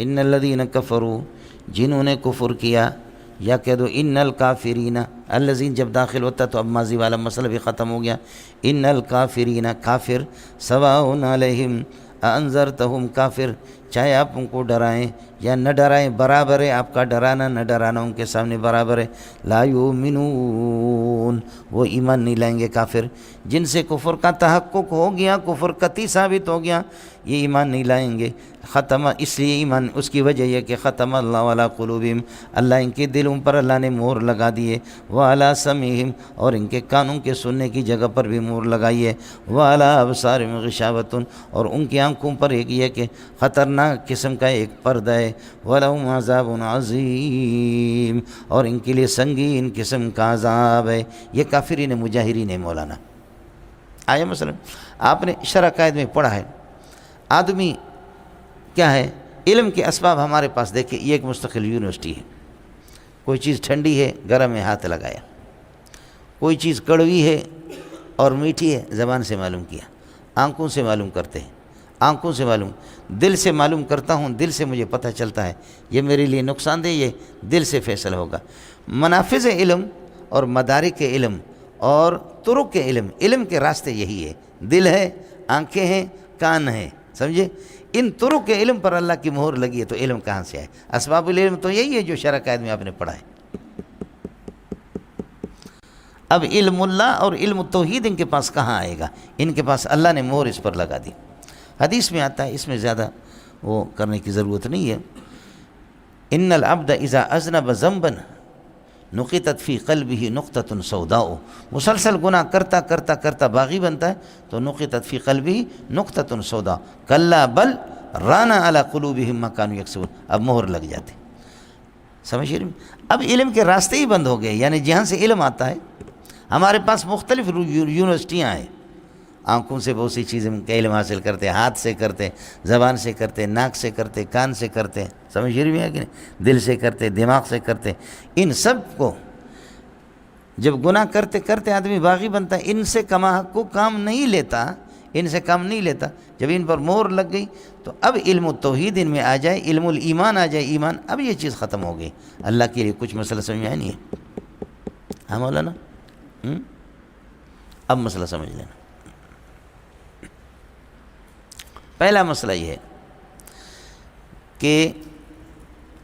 ان الذین کفروا، جنہوں نے کفر کیا، یا کہہ دو ان الکافرین، الذین جب داخل ہوتا تو اب ماضی والا مسئلہ بھی ختم ہو گیا. ان الکافرین، کافر، سواء علیہم انذرتہم، کافر چاہے آپ ان کو ڈرائیں یا نہ ڈرائیں برابر ہے، آپ کا ڈرانا نہ ڈرانا ان کے سامنے برابر ہے. لا یؤمنون، وہ ایمان نہیں لائیں گے کافر. جن سے کفر کا تحقق ہو گیا، کفر قطعی ثابت ہو گیا، یہ ایمان نہیں لائیں گے. ختم، اس لیے ایمان، اس کی وجہ یہ کہ ختم اللہ علی قلوبہم، اللہ ان کے دلوں پر اللہ نے مہر لگا دیے. وعلی سمعہم، اور ان کے کانوں کے سننے کی جگہ پر بھی مہر لگائی ہے. وعلی ابصارہم غشاوۃ، اور ان کی آنکھوں پر ایک یہ کہ خطرناک قسم کا ایک پردہ ہے. وَلَهُمْ عَذَابٌ عَظِيمٌ، اور ان کے لیے سنگین قسم کا عذاب ہے. یہ کافرین مجاہرین ہے مولانا. آیا مثلا آپ نے شرح قائد میں پڑھا ہے، آدمی کیا ہے، علم کے اسباب ہمارے پاس دیکھیں. یہ ایک مستقل یونیورسٹی ہے. کوئی چیز ٹھنڈی ہے، گرم میں ہاتھ لگایا. کوئی چیز کڑوی ہے اور میٹھی ہے، زبان سے معلوم کیا. آنکھوں سے معلوم کرتے ہیں، آنکھوں سے معلوم، دل سے معلوم کرتا ہوں، دل سے مجھے پتہ چلتا ہے یہ میرے لیے نقصان دہ، یہ دل سے فیصلہ ہوگا. منافذ علم اور مدارک علم اور طرق علم، علم کے راستے یہی ہے. دل ہے، آنکھیں ہیں، کان ہیں، سمجھے. ان طرق کے علم پر اللہ کی مہر لگی ہے تو علم کہاں سے آئے؟ اسباب العلم تو یہی ہے جو شرح قائد میں آپ نے پڑھا ہے. اب علم اللہ اور علم التوحید ان کے پاس کہاں آئے گا؟ ان کے پاس اللہ نے مہر اس پر لگا دی. حدیث میں آتا ہے، اس میں زیادہ وہ کرنے کی ضرورت نہیں ہے. ان العبد اذا اذنب ذنبا نقطت فی قلبہ نقطۃ سوداء، مسلسل گناہ کرتا کرتا کرتا باغی بنتا ہے تو نقطت فی قلبہ نقطۃ سوداء کلا بل ران علی قلوبہم ما کانوا یکسبون، اب مہر لگ جاتی. سمجھ رہے ہیں؟ اب علم کے راستے ہی بند ہو گئے. یعنی جہاں سے علم آتا ہے، ہمارے پاس مختلف یونیورسٹیاں ہیں. آنکھوں سے بہت سی چیزیں کا علم حاصل کرتے، ہاتھ سے کرتے، زبان سے کرتے، ناک سے کرتے، کان سے کرتے، سمجھ رہی ہے کہ نہیں، دل سے کرتے، دماغ سے کرتے. ان سب کو جب گناہ کرتے کرتے آدمی باغی بنتا ہے، ان سے کما حق کو کام نہیں لیتا، ان سے کام نہیں لیتا. جب ان پر مہر لگ گئی تو اب علم التوحید ان میں آ جائے، علم الایمان آ جائے، ایمان، اب یہ چیز ختم ہو گئی. اللہ کے لیے کچھ مسئلہ سمجھ میں آیا نہیں ہے؟ ہاں مولانا، اب مسئلہ سمجھ لینا. پہلا مسئلہ یہ ہے کہ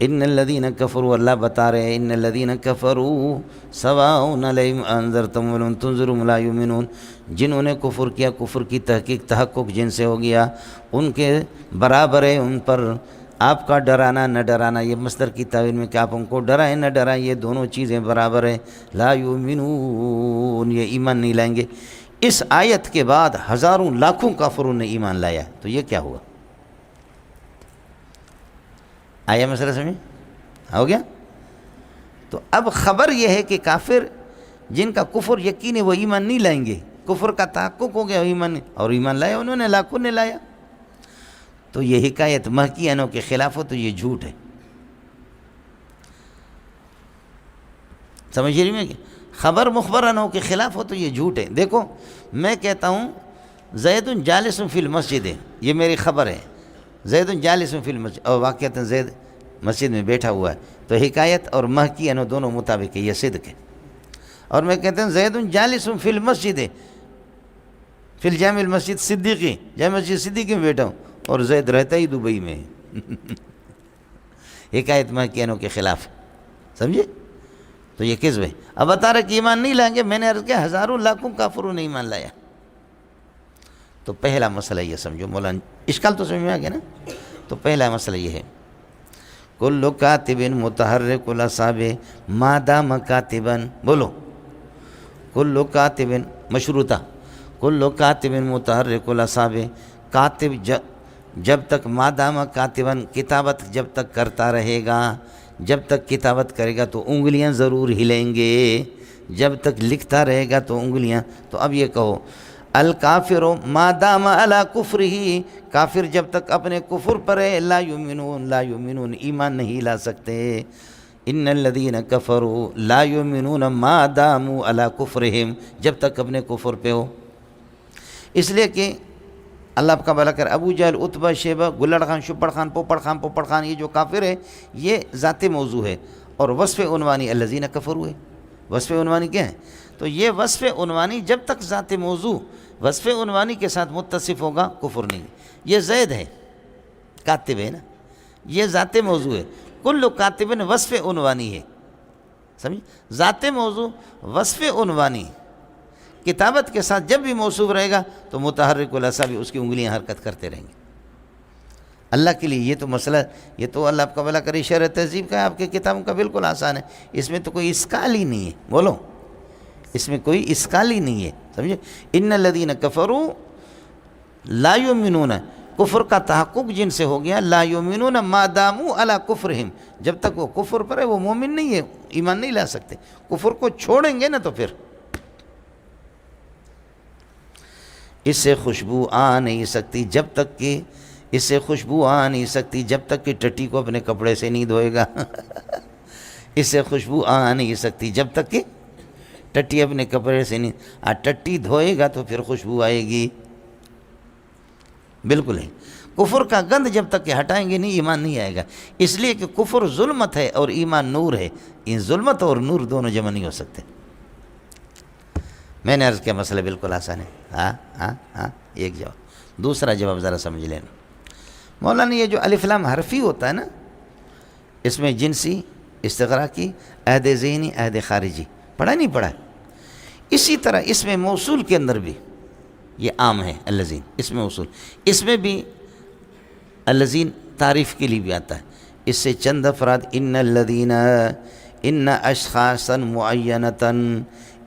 ان الذین کفروا، اللہ بتا رہے ہیں ان الذین کفروا سواء علیہم انذرتہم ولم تنذرہم لا یؤمنون، جنہوں نے کفر کیا، کفر کی تحقیق تحقق جن سے ہو گیا، ان کے برابر ہے ان پر آپ کا ڈرانا نہ ڈرانا. یہ مصدر کی تعبیر میں کہ آپ ان کو ڈرائیں نہ ڈرائیں، یہ دونوں چیزیں برابر ہیں. لا یؤمنون، یہ ایمان نہیں لائیں گے. اس آیت کے بعد ہزاروں لاکھوں کافروں نے ایمان لایا، تو یہ کیا ہوا؟ آیا مسئلہ سمجھ ہو گیا؟ تو اب خبر یہ ہے کہ کافر جن کا کفر یقین ہے وہ ایمان نہیں لائیں گے. کفر کا تحقق ہو گیا، ایمان نہیں، اور ایمان لایا انہوں نے، لاکھوں نے لایا. تو یہ حکایت مہکیانوں کے خلاف ہو تو یہ جھوٹ ہے. سمجھ رہی میں کہ خبر مخبرانوں کے خلاف ہو تو یہ جھوٹ ہے. دیکھو میں کہتا ہوں زید جالس فی المسجد، یہ میری خبر ہے، زید جالس فی المسجد، اور واقعتاً زید مسجد میں بیٹھا ہوا ہے، تو حکایت اور مہکیانوں دونوں مطابق ہے، یہ صدق ہے. اور میں کہتا ہوں زید جالس فی المسجد، فی الجامع المسجد صدیقی، جامع مسجد صدیقی میں بیٹھا ہوں، اور زید رہتا ہی دبئی میں ہے. حکایت مہکیانوں کے خلاف، سمجھے؟ تو یہ کذب ہے. اب بتا رہے کہ ایمان نہیں لائیں گے، میں نے عرض کیا ہزاروں لاکھوں کافروں نے ایمان لایا. تو پہلا مسئلہ یہ سمجھو مولانا، اشکال تو سمجھ میں آ گیا نا. تو پہلا مسئلہ یہ ہے کل کاتب متحرک الاصحاب ما دام کاتبا، بولو کل کاتب مشروطہ، کل کاتب متحرک الاصحاب، کاتب جب تک ما دام کاتبا، کتابت جب تک کرتا رہے گا، جب تک کتابت کرے گا تو انگلیاں ضرور ہلیں گے، جب تک لکھتا رہے گا تو انگلیاں. تو اب یہ کہو الکافر ما دام علی کفرہ، کافر جب تک اپنے کفر پر ہے، لا یؤمنون، لا یؤمنون، ایمان نہیں لا سکتے. ان الذین کفروا لا یؤمنون ما داموا علی کفرہم، جب تک اپنے کفر پہ ہو. اس لیے کہ اللہ آپ کا بھلا کر، ابو جہل، عتبہ، شیبہ، گلڑ خان، شپڑ خان، پوپڑ خان، یہ جو کافر ہے یہ ذات موضوع ہے، اور وصف عنوانی الذین کفروا ہے۔ وصف عنوانی کیا ہے؟ تو یہ وصف عنوانی جب تک ذات موضوع وصف عنوانی کے ساتھ متصف ہوگا کفر نہیں۔ یہ زید ہے، کاتب ہے نا، یہ ذات موضوع ہے، کل کاتب وصف عنوانی ہے، سمجھ؟ ذات موضوع وصف عنوانی کتابت کے ساتھ جب بھی موصوف رہے گا تو متحرک الاصابع اس کی انگلیاں حرکت کرتے رہیں گے۔ اللہ کے لیے یہ تو مسئلہ، یہ تو اللہ آپ کا بھلا کرے شرح تہذیب کا ہے، آپ کی کتابوں کا بالکل آسان ہے، اس میں تو کوئی اشکال ہی نہیں ہے، بولو اس میں کوئی اشکال ہی نہیں ہے، سمجھے؟ ان الذین کفروا لا یؤمنون، کفر کا تحقق جن سے ہو گیا، لا یؤمنون ما داموا علی کفرہم، جب تک وہ کفر پر ہے وہ مومن نہیں ہے، ایمان نہیں لا سکتے، کفر کو چھوڑیں گے نا تو پھر اس سے خوشبو آ نہیں سکتی جب تک کہ اس سے خوشبو آ نہیں سکتی جب تک کہ ٹٹی کو اپنے کپڑے سے نہیں دھوئے گا اس سے خوشبو آ نہیں سکتی جب تک کہ ٹٹی اپنے کپڑے سے نہیں، ٹٹی دھوئے گا تو پھر خوشبو آئے گی، بالکل ہے۔ کفر کا گند جب تک کہ ہٹائیں گے نہیں ایمان نہیں آئے گا، اس لیے کہ کفر ظلمت ہے اور ایمان نور ہے، ان ظلمت اور نور دونوں جمع نہیں ہو سکتے۔ میں نے عرض کیا مسئلہ بالکل آسان ہے، ہاں ایک جواب۔ دوسرا جواب ذرا سمجھ لینا، مولانا یہ جو الف لام حرفی ہوتا ہے نا، اس میں جنسی، استغراقی، عہد ذہنی، عہد خارجی پڑھا نہیں پڑھا؟ اسی طرح اس میں موصول کے اندر بھی یہ عام ہے الذین، اس میں موصول، اس میں بھی الذین تعریف کے لیے بھی آتا ہے، اس سے چند افراد ان الذین، ان اشخاصا معینتا،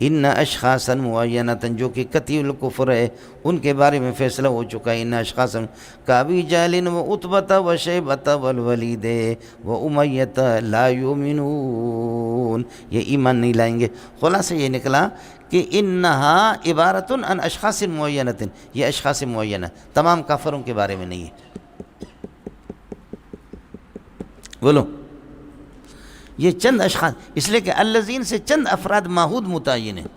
ان اشخاصا معینتا جو کہ قطعی الکفر ہے، ان کے بارے میں فیصلہ ہو چکا ہے، ان اشخاصا کابی جہل و عتبۃ و شیبۃ والولید و امیۃ لا یؤمنون، یہ ایمان نہیں لائیں گے۔ خلاصہ یہ نکلا کہ انہا عبارت عن اشخاص معینت، یہ اشخاص معینہ تمام کافروں کے بارے میں نہیں ہے، بولو یہ چند اشخاص، اس لیے کہ الذین سے چند افراد معہود متعین ہیں،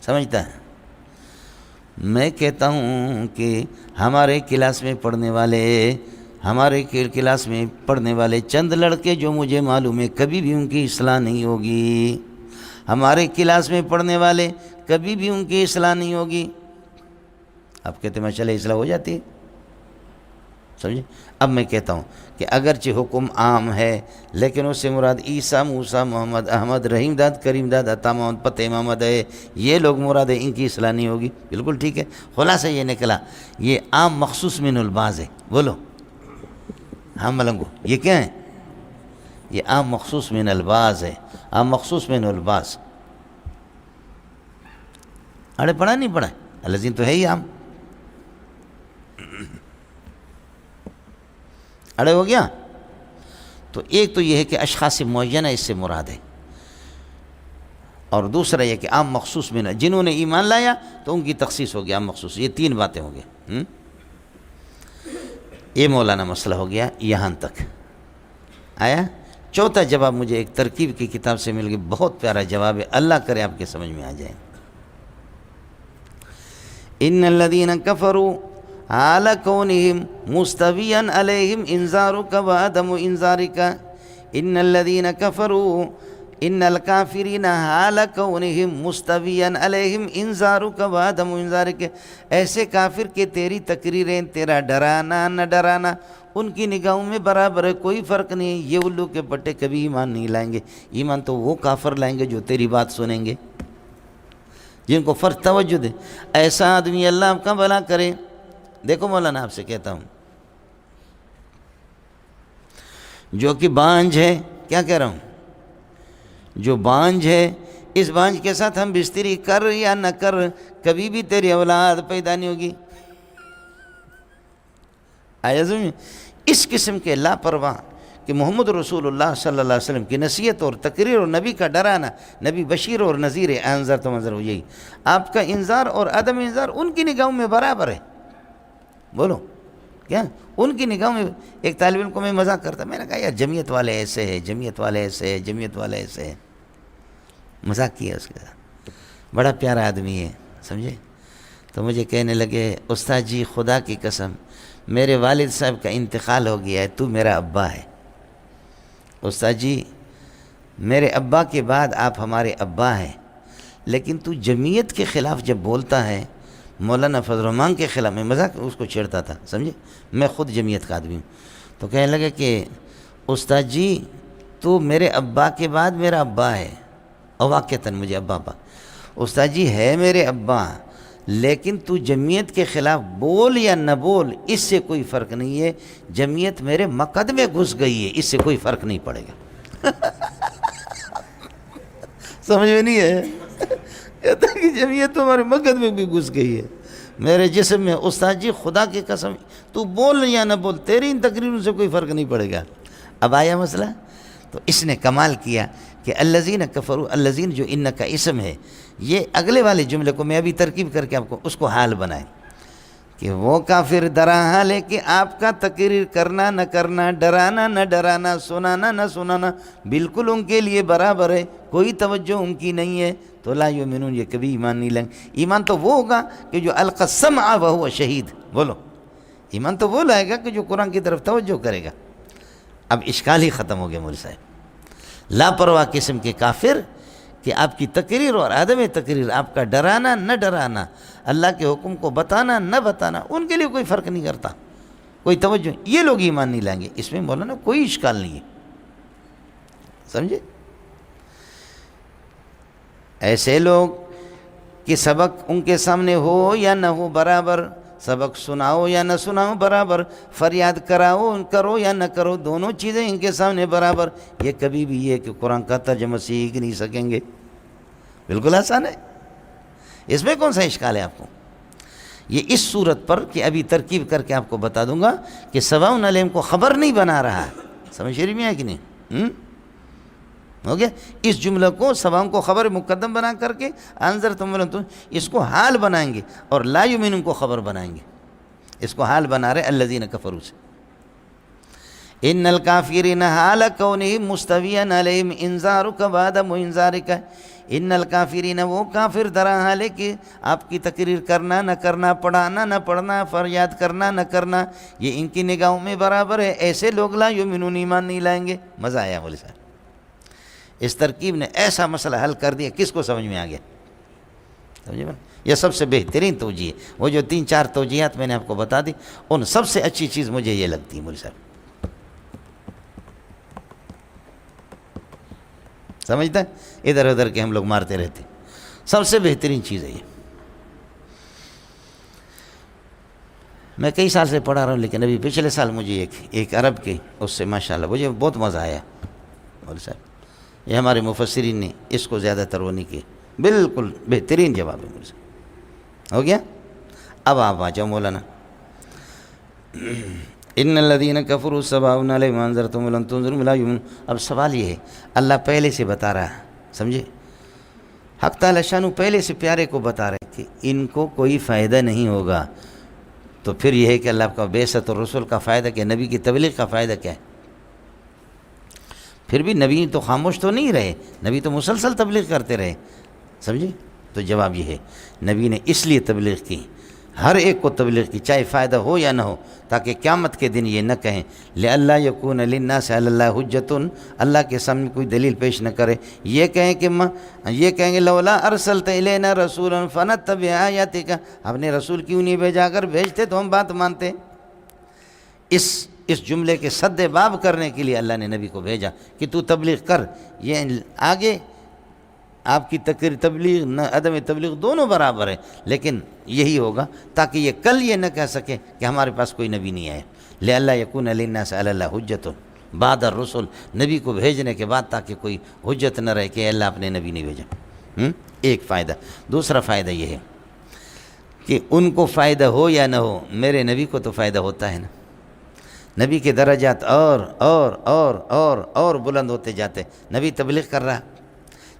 سمجھتا ہے؟ میں کہتا ہوں کہ ہمارے کلاس میں پڑھنے والے چند لڑکے جو مجھے معلوم ہے کبھی بھی ان کی اصلاح نہیں ہوگی، ہمارے کلاس میں پڑھنے والے کبھی بھی ان کی اصلاح نہیں ہوگی۔ آپ کہتے ہیں ماشاءاللہ اصلاح ہو جاتی ہے، سمجھے؟ اب میں کہتا ہوں کہ اگرچہ حکم عام ہے لیکن اس سے مراد عیسیٰ، موسیٰ، محمد، احمد، رحیم داد، کریم داد، عطا محمد، فتح محمد ہے، یہ لوگ مراد ہے، ان کی اصلاح نہیں ہوگی، بالکل ٹھیک ہے۔ خلاصہ یہ نکلا یہ عام مخصوص من البعض ہے، بولو ہاں ملنگو، یہ کیا ہے؟ یہ عام مخصوص من البعض ہے، عام مخصوص من البعض۔ اڑے پڑھا نہیں پڑھا؟ الذین تو ہے ہی عام، اڑے ہو گیا۔ تو ایک تو یہ ہے کہ اشخاص معینہ اس سے مراد ہے، اور دوسرا یہ کہ عام مخصوص میں جنہوں نے ایمان لایا تو ان کی تخصیص ہو گیا، عام مخصوص، یہ تین باتیں ہو گئی۔ یہ مولانا مسئلہ ہو گیا، یہاں تک آیا۔ چوتھا جواب مجھے ایک ترکیب کی کتاب سے مل گئی، بہت پیارا جواب ہے، اللہ کرے آپ کے سمجھ میں آ جائے۔ ان الذین کفروا حال کونہم مستویاً علیہم انذارک و عدم انذارک، ان الذین کفروا ان الکافرین حال کونہم مستویاً علیہم انذارک و عدم انذارک، ایسے کافر کہ تیری تقریریں، تیرا ڈرانا نہ ڈرانا ان کی نگاہوں میں برابر ہے، کوئی فرق نہیں، یہ الو کے پٹے کبھی ایمان نہیں لائیں گے۔ ایمان تو وہ کافر لائیں گے جو تیری بات سنیں گے، جن کو فرق توجہ دے، ایسا آدمی اللہ آپ کا بھلا کرے۔ دیکھو مولانا آپ سے کہتا ہوں، جو کہ بانجھ ہے، کیا کہہ رہا ہوں، جو بانجھ ہے، اس بانجھ کے ساتھ ہم بستری کر یا نہ کر کبھی بھی تیری اولاد پیدا نہیں ہوگی۔ آیا سمجھ؟ اس قسم کے لاپرواہ کہ محمد رسول اللہ صلی اللہ علیہ وسلم کی نصیحت اور تقریر اور نبی کا ڈرانا، نبی بشیر اور نذیر، انذر تو منظر ہو، یہی آپ کا انذار اور عدم انذار ان کی نگاہوں میں برابر ہے۔ بولو کیا ان کی نگاہوں میں؟ ایک طالب علم کو میں مذاق کرتا، میں نے کہا یار جمعیت والے ایسے ہیں، جمعیت والے ایسے ہیں، جمعیت والے ایسے ہیں، مذاق کیا اس کے ساتھ، بڑا پیارا آدمی ہے، سمجھے؟ تو مجھے کہنے لگے استاد جی خدا کی قسم میرے والد صاحب کا انتقال ہو گیا ہے، تو میرا ابا ہے۔ استاد جی میرے ابا کے بعد آپ ہمارے ابا ہیں، لیکن تو جمعیت کے خلاف جب بولتا ہے، مولانا فضل الرحمان کے خلاف، میں مذاق اس کو چھیڑتا تھا، سمجھے، میں خود جمعیت کا آدمی ہوں، تو کہنے لگا کہ استاد جی تو میرے ابا کے بعد میرا ابا ہے، اور واقعتاً مجھے ابا استاد جی ہے میرے ابا، لیکن تو جمعیت کے خلاف بول یا نہ بول اس سے کوئی فرق نہیں ہے، جمعیت میرے مقد میں گھس گئی ہے، اس سے کوئی فرق نہیں پڑے گا۔ سمجھ میں نہیں ہے؟ کہتا ہے کہ جمعیت تمہارے مقد میں بھی گھس گئی ہے میرے جسم میں۔ استاد جی خدا کی قسم تو بول یا نہ بول، تیری ان تقریروں سے کوئی فرق نہیں پڑے گا۔ اب آیا مسئلہ، تو اس نے کمال کیا کہ الذین کفروا، الذین جو ان کا اسم ہے، یہ اگلے والے جملے کو میں ابھی ترکیب کر کے آپ کو اس کو حال بنائیں کہ وہ کافر درا حال ہے کہ آپ کا تقریر کرنا نہ کرنا، ڈرانا نہ ڈرانا، سنانا نہ سنانا بالکل ان کے لیے برابر ہے، کوئی توجہ ان کی نہیں ہے، تو لا یؤمنون، یہ کبھی ایمان نہیں لائیں گے۔ ایمان تو وہ ہوگا کہ جو القی السمع وہو شہید، بولو ایمان تو وہ لائے گا کہ جو قرآن کی طرف توجہ کرے گا۔ اب اشکال ہی ختم ہو گیا مول صاحب۔ لاپرواہ قسم کے کافر کہ آپ کی تقریر اور عدم تقریر، آپ کا ڈرانا نہ ڈرانا، اللہ کے حکم کو بتانا نہ بتانا، ان کے لیے کوئی فرق نہیں کرتا، کوئی توجہ، یہ لوگ ایمان نہیں لائیں گے۔ اس میں مولانا کوئی اشکال نہیں ہے، سمجھے؟ ایسے لوگ کہ سبق ان کے سامنے ہو یا نہ ہو برابر، سبق سناؤ یا نہ سناؤ برابر، فریاد کراؤ کرو یا نہ کرو، دونوں چیزیں ان کے سامنے برابر، یہ کبھی بھی یہ کہ قرآن کا ترجمہ سیکھ نہیں سکیں گے۔ بالکل آسان ہے، اس میں کون سا اشکال ہے آپ کو؟ یہ اس صورت پر کہ ابھی ترکیب کر کے آپ کو بتا دوں گا کہ سواء علیہم کو خبر نہیں بنا رہا ہے، سمجھ شریف میں ہے کہ نہیں؟ ہو گیا؟ اس جملہ کو سواء کو خبر مقدم بنا کر کے انذرتم ولم تنذر، اس کو حال بنائیں گے، اور لا یؤمنون کو خبر بنائیں گے، اس کو حال بنا رہے الذین کفروا سے۔ ان الکافرین حال کونہم مستویا علیہم انذارک وعدم انذارک، ان الکافرین وہ کافر درا حال ہے کہ آپ کی تقریر کرنا نہ کرنا، پڑھانا نہ پڑھنا، فریاد کرنا نہ کرنا، یہ ان کی نگاہوں میں برابر ہے، ایسے لوگ لا یؤمنون ایمان نہیں لائیں گے۔ مزہ آیا بولے صاحب، اس ترکیب نے ایسا مسئلہ حل کر دیا، کس کو سمجھ میں آ گیا؟ سمجھے نا؟ یہ سب سے بہترین توجیہ ہے، وہ جو 3-4 توجیہات میں نے آپ کو بتا دی، ان سب سے اچھی چیز مجھے یہ لگتی ہے مول صاحب، سمجھتا ہے؟ ادھر ادھر کے ہم لوگ مارتے رہتے، سب سے بہترین چیز ہے یہ۔ میں کئی سال سے پڑھا رہا ہوں، لیکن ابھی پچھلے سال مجھے ایک عرب کے اس سے ماشاءاللہ مجھے بہت مزہ آیا مول صاحب۔ یہ ہمارے مفسرین نے اس کو زیادہ تر وہ نہیں کیے، بالکل بہترین جواب ہے مجھ سے۔ ہو گیا؟ اب آپ آ جاؤ مولانا، ان الذین کفروا سواء علیہم انذرتم ولم تنذرہم لا یؤمنون۔ اب سوال یہ ہے، اللہ پہلے سے بتا رہا ہے، سمجھے، حق تعالی شانہ پہلے سے پیارے کو بتا رہے کہ ان کو کوئی فائدہ نہیں ہوگا، تو پھر یہ ہے کہ اللہ کا بعثت اور رسول کا فائدہ کیا، نبی کی تبلیغ کا فائدہ کیا ہے؟ پھر بھی نبی تو خاموش تو نہیں رہے، نبی تو مسلسل تبلیغ کرتے رہے، سمجھے؟ تو جواب یہ ہے، نبی نے اس لیے تبلیغ کی، ہر ایک کو تبلیغ کی، چاہے فائدہ ہو یا نہ ہو، تاکہ قیامت کے دن یہ نہ کہیں لِأَلَّا يَكُونَ لِلنَّاسِ عَلَى اللَّهِ حُجَّةٌ، اللہ کے سامنے کوئی دلیل پیش نہ کرے، یہ کہیں گے لولا ارسلت الینا رسولا فنتبع آیاتک، ہم نے رسول کیوں نہیں بھیجا، اگر بھیجتے تو ہم بات مانتے۔ اس جملے کے سد باب کرنے کے لیے اللہ نے نبی کو بھیجا کہ تو تبلیغ کر، یہ آگے آپ کی تبلیغ نہ عدم تبلیغ دونوں برابر ہے، لیکن یہی ہوگا تاکہ یہ کل یہ نہ کہہ سکے کہ ہمارے پاس کوئی نبی نہیں آیا، لِأَلَّا يَكُونَ لِلنَّاسِ عَلَى اللَّهِ حُجَّةٌ بعد الرسل، نبی کو بھیجنے کے بعد تاکہ کوئی حجت نہ رہے کہ اللہ اپنے نبی نہیں بھیجا۔ ایک فائدہ۔ دوسرا فائدہ یہ ہے کہ ان کو فائدہ ہو یا نہ ہو، میرے نبی کو تو فائدہ ہوتا ہے نا، نبی کے درجات اور بلند ہوتے جاتے، نبی تبلیغ کر رہا،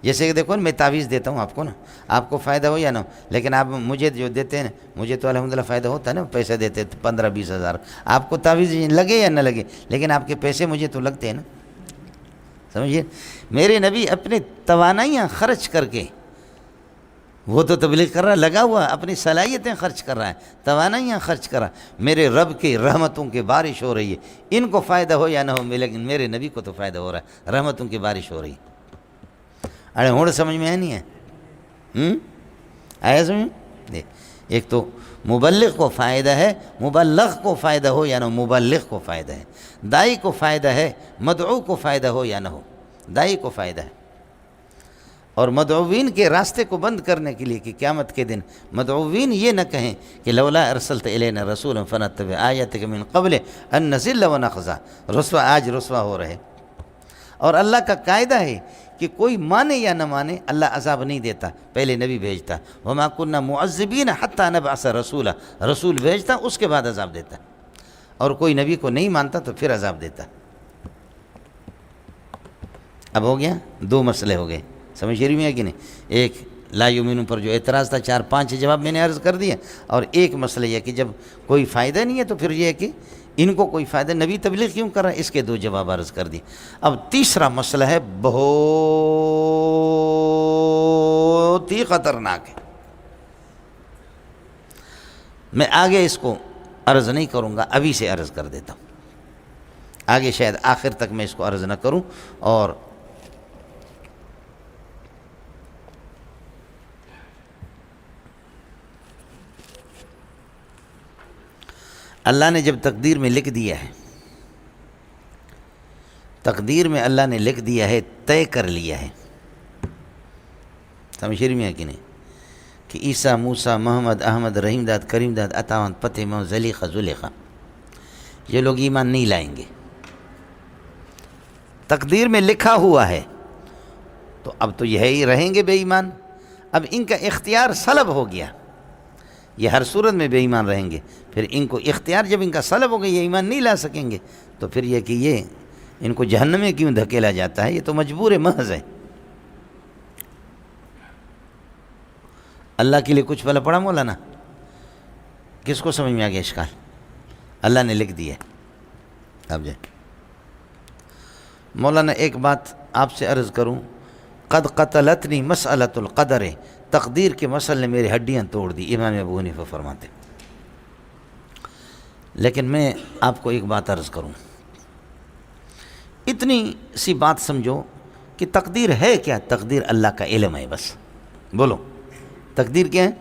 جیسے کہ دیکھو میں تعویذ دیتا ہوں آپ کو نا، آپ کو فائدہ ہو یا نہ ہو، لیکن آپ مجھے جو دیتے ہیں نا، مجھے تو الحمدللہ فائدہ ہوتا ہے نا، پیسے دیتے 15-20 ہزار، آپ کو تعویذ لگے یا نہ لگے، لیکن آپ کے پیسے مجھے تو لگتے ہیں نا، سمجھیے؟ میرے نبی اپنے توانائیاں خرچ کر کے وہ تو تبلیغ کر رہا ہے، لگا ہوا اپنی صلاحیتیں خرچ کر رہا ہے، توانائیاں خرچ کر رہا ہے، میرے رب کی رحمتوں کی بارش ہو رہی ہے، ان کو فائدہ ہو یا نہ ہو، لیکن میرے نبی کو تو فائدہ ہو رہا ہے، رحمتوں کی بارش ہو رہی ہے۔ ارے ہوں سمجھ میں آیا نہیں ہے؟ آیا سمجھ میں؟ ایک تو مبلغ کو فائدہ ہے، مبلغ کو فائدہ ہو یا نہ ہو، مبلغ کو فائدہ ہے، دائی کو فائدہ ہے، مدعو کو فائدہ ہو یا نہ ہو، دائی کو فائدہ ہے۔ اور مدعوین کے راستے کو بند کرنے کے لیے کہ قیامت کے دن مدعوین یہ نہ کہیں کہ لولا ارسلت الینا رسولا فنتبع آیاتک من قبل ان نذل ونخزى، رسوا آج رسوا ہو رہے۔ اور اللہ کا قاعدہ ہے کہ کوئی مانے یا نہ مانے اللہ عذاب نہیں دیتا، پہلے نبی بھیجتا، وما كنا معذبین حتی نبعث رسولا، رسول بھیجتا اس کے بعد عذاب دیتا، اور کوئی نبی کو نہیں مانتا تو پھر عذاب دیتا۔ اب ہو گیا، دو مسئلے ہو گئے، سمجھ شریف میں ہے کہ نہیں؟ ایک لا یؤمنون پر جو اعتراض تھا، 4-5 جواب میں نے عرض کر دیا، اور ایک مسئلہ یہ کہ جب کوئی فائدہ نہیں ہے تو پھر یہ ہے کہ ان کو کوئی فائدہ، نبی تبلیغ کیوں کر رہا ہے، اس کے 2 جواب عرض کر دیے۔ اب تیسرا مسئلہ ہے، بہت ہی خطرناک ہے، میں آگے اس کو عرض نہیں کروں گا، ابھی سے عرض کر دیتا ہوں، آگے شاید آخر تک میں اس کو عرض نہ کروں۔ اور اللہ نے جب تقدیر میں لکھ دیا ہے، تقدیر میں اللہ نے لکھ دیا ہے، طے کر لیا ہے، سمجھ میں ہے کہ نہیں، کہ عیسیٰ، موسیٰ، محمد، احمد، رحیم داد، کریم داد، عطاوند، فتح مو، زلیخہ، زلیخہ، یہ لوگ ایمان نہیں لائیں گے، تقدیر میں لکھا ہوا ہے، تو اب تو یہ ہی رہیں گے بے ایمان، اب ان کا اختیار سلب ہو گیا، یہ ہر صورت میں بے ایمان رہیں گے، پھر ان کو اختیار جب ان کا سلب ہو گیا، یہ ایمان نہیں لا سکیں گے، تو پھر یہ کہ یہ ان کو جہنم میں کیوں دھکیلا جاتا ہے، یہ تو مجبور محض ہے۔ اللہ کے لیے کچھ بھلا پڑا مولانا؟ کس کو سمجھ میں آ گیا اشکال؟ اللہ نے لکھ دیا ہے۔ اب جائے مولانا ایک بات آپ سے عرض کروں، قد قتلتنی مسئلۃ القدر، تقدیر کے مسئلے نے میری ہڈیاں توڑ دی، امام ابو حنیفہ فرماتے۔ لیکن میں آپ کو ایک بات عرض کروں، اتنی سی بات سمجھو کہ تقدیر ہے کیا؟ تقدیر اللہ کا علم ہے، بس بولو تقدیر کیا ہے؟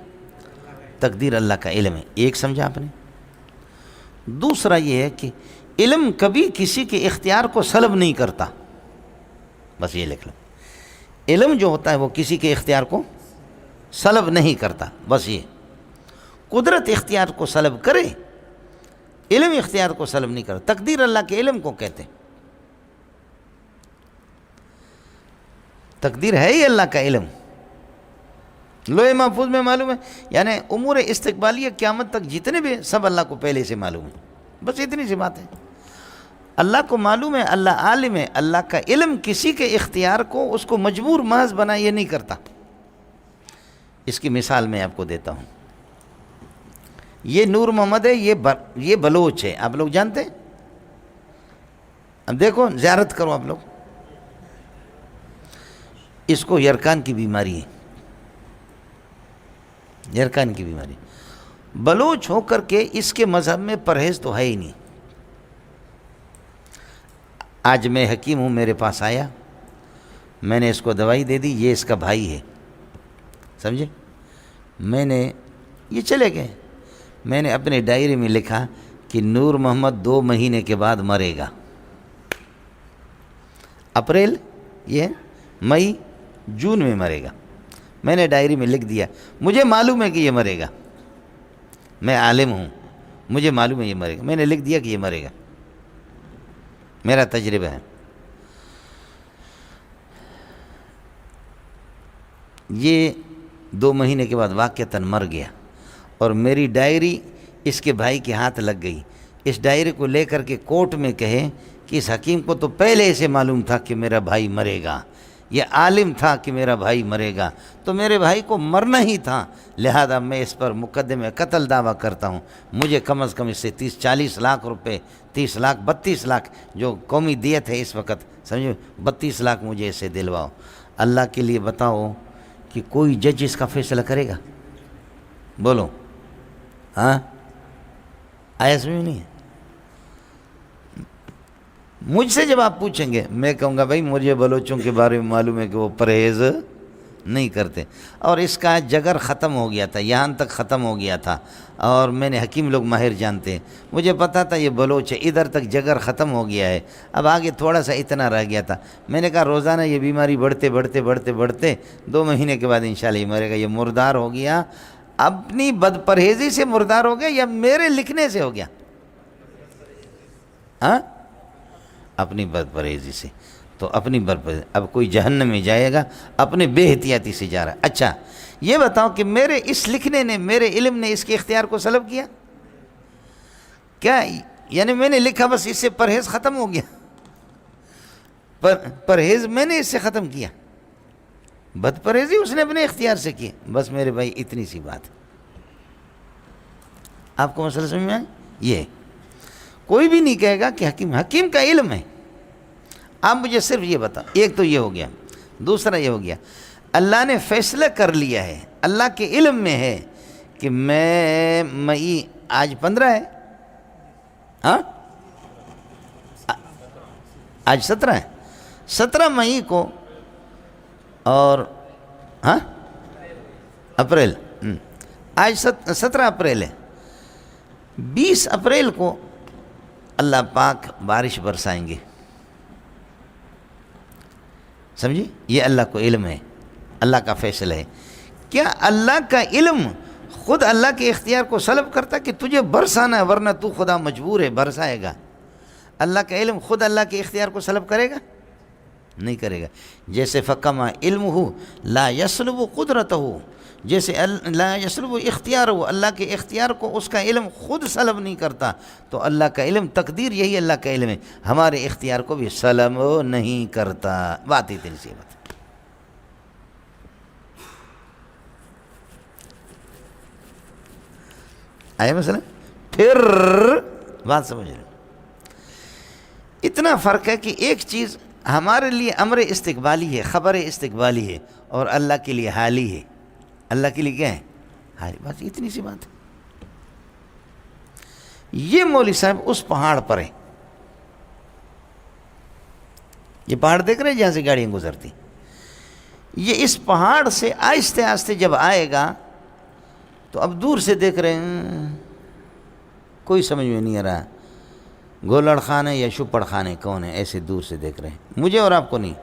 تقدیر اللہ کا علم ہے، ایک سمجھا آپ نے۔ دوسرا یہ ہے کہ علم کبھی کسی کے اختیار کو سلب نہیں کرتا، بس یہ لکھ لو، علم جو ہوتا ہے وہ کسی کے اختیار کو سلب نہیں کرتا، بس یہ، قدرت اختیار کو سلب کرے، علم اختیار کو سلب نہیں کرتا، تقدیر اللہ کے علم کو کہتے ہیں، تقدیر ہے ہی اللہ کا علم، لوح محفوظ میں معلوم ہے، یعنی امور استقبالیہ قیامت تک جتنے بھی سب اللہ کو پہلے سے معلوم ہے، بس اتنی سی بات ہے، اللہ کو معلوم ہے، اللہ عالم ہے، اللہ کا علم کسی کے اختیار کو اس کو مجبور محض بنا یہ نہیں کرتا۔ اس کی مثال میں آپ کو دیتا ہوں، یہ نور محمد ہے، یہ بلوچ ہے، آپ لوگ جانتے ہیں؟ اب دیکھو زیارت کرو آپ لوگ، اس کو یرکان کی بیماری ہے، یرکان کی بیماری، بلوچ ہو کر کے اس کے مذہب میں پرہیز تو ہے ہی نہیں۔ آج میں حکیم ہوں، میرے پاس آیا، میں نے اس کو دوائی دے دی، یہ اس کا بھائی ہے، سمجھے، میں نے یہ چلے گئے، میں نے اپنے ڈائری میں لکھا کہ نور محمد 2 مہینے کے بعد مرے گا، اپریل، یہ مئی، جون میں مرے گا، میں نے ڈائری میں لکھ دیا، مجھے معلوم ہے کہ یہ مرے گا، میں عالم ہوں، مجھے معلوم ہے یہ مرے گا، میں نے لکھ دیا کہ یہ مرے گا، میرا تجربہ ہے۔ یہ 2 مہینے کے بعد واقعتاً مر گیا، اور میری ڈائری اس کے بھائی کے ہاتھ لگ گئی، اس ڈائری کو لے کر کے کورٹ میں کہے کہ اس حکیم کو تو پہلے سے معلوم تھا کہ میرا بھائی مرے گا، یہ عالم تھا کہ میرا بھائی مرے گا، تو میرے بھائی کو مرنا ہی تھا، لہذا میں اس پر مقدمے قتل دعویٰ کرتا ہوں، مجھے کم از کم اس سے 30-40 لاکھ روپے، 30 لاکھ 32 لاکھ جو قومی دیت ہے اس وقت، سمجھو 32 لاکھ مجھے اسے دلواؤ۔ اللہ کے لیے بتاؤ کہ کوئی جج اس کا فیصلہ کرے گا؟ بولو ہاں، آیا سمجھ میں نہیں ہے؟ مجھ سے جب آپ پوچھیں گے میں کہوں گا بھائی مجھے بلوچوں کے بارے میں معلوم ہے کہ وہ پرہیز نہیں کرتے، اور اس کا جگر ختم ہو گیا تھا، یہاں تک ختم ہو گیا تھا، اور میں نے حکیم لوگ ماہر جانتے ہیں، مجھے پتا تھا یہ بلوچ ہے، ادھر تک جگر ختم ہو گیا ہے، اب آگے تھوڑا سا اتنا رہ گیا تھا۔ میں نے کہا روزانہ یہ بیماری بڑھتے بڑھتے بڑھتے بڑھتے 2 مہینے کے بعد انشاءاللہ یہ مرے گا، یہ مردار ہو گیا، اپنی بد پرہیزی سے مردار ہو گیا یا میرے لکھنے سے ہو گیا؟ ہاں، اپنی بد پرہیزی سے، تو اپنی بد پرہیزی، اب کوئی جہنم میں جائے گا اپنے بے احتیاطی سے جا رہا ہے۔ اچھا یہ بتاؤ کہ میرے اس لکھنے نے، میرے علم نے اس کے اختیار کو سلب کیا کیا؟ یعنی میں نے لکھا بس اس سے پرہیز ختم ہو گیا؟ پرہیز میں نے اس سے ختم کیا، بد پرہیزی اس نے اپنے اختیار سے کی۔ بس میرے بھائی اتنی سی بات، آپ کو مسئلہ سمجھ میں آئے؟ یہ کوئی بھی نہیں کہے گا کہ حکیم کا علم ہے۔ آپ مجھے صرف یہ بتاؤ، ایک تو یہ ہو گیا، دوسرا یہ ہو گیا اللہ نے فیصلہ کر لیا ہے، اللہ کے علم میں ہے کہ میں مئی آج 15 ہے، ہاں آج 17 ہے، 17 مئی کو اور ہاں اپریل، آج 17 اپریل ہے، 20 اپریل کو اللہ پاک بارش برسائیں گے، سمجھے؟ یہ اللہ کو علم ہے، اللہ کا فیصلہ ہے۔ کیا اللہ کا علم خود اللہ کے اختیار کو سلب کرتا کہ تجھے برسانا ہے ورنہ تو خدا مجبور ہے برسائے گا؟ اللہ کا علم خود اللہ کے اختیار کو سلب کرے گا؟ نہیں کرے گا۔ جیسے فکما علم ہو لا یسلب قدرت ہو، جیسے لا یسلب اختیار ہو، اللہ کے اختیار کو اس کا علم خود سلب نہیں کرتا، تو اللہ کا علم، تقدیر یہی اللہ کا علم ہے، ہمارے اختیار کو بھی سلب نہیں کرتا۔ بات اتنی سی بات۔ آئے مثلا پھر بات سمجھ رہے؟ اتنا فرق ہے کہ ایک چیز ہمارے لیے امر استقبالی ہے، خبر استقبالی ہے، اور اللہ کے لیے حالی ہے۔ اللہ کے لیے کیا ہے؟ حالی۔ بس اتنی سی بات ہے۔ یہ مولوی صاحب اس پہاڑ پر ہے، یہ پہاڑ دیکھ رہے ہیں جہاں سے گاڑیاں گزرتی، یہ اس پہاڑ سے آہستہ آہستہ جب آئے گا تو اب دور سے دیکھ رہے ہیں، کوئی سمجھ میں نہیں آ رہا گولڑ خان ہے یا شپڑ خان ہے، کون ہے، ایسے دور سے دیکھ رہے ہیں، مجھے اور آپ کو نہیں۔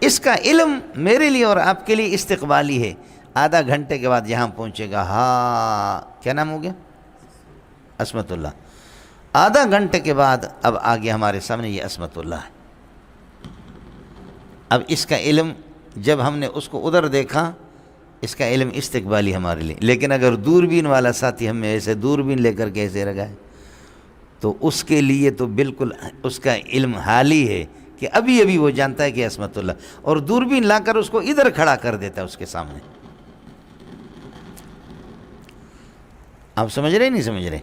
اس کا علم میرے لیے اور آپ کے لیے استقبالی ہے، آدھا گھنٹے کے بعد یہاں پہنچے گا۔ ہاں کیا نام ہو گیا؟ عصمت اللہ۔ آدھا گھنٹے کے بعد اب آگے ہمارے سامنے یہ عصمت اللہ ہے۔ اب اس کا علم جب ہم نے اس کو ادھر دیکھا، اس کا علم استقبالی ہمارے لیے، لیکن اگر دوربین والا ساتھی ہمیں ایسے دوربین لے کر کے ایسے رگائے تو اس کے لیے تو بالکل اس کا علم حالی ہے کہ ابھی ابھی وہ جانتا ہے کہ عصمت اللہ، اور دوربین لا کر اس کو ادھر کھڑا کر دیتا ہے اس کے سامنے۔ آپ سمجھ رہے نہیں سمجھ رہے؟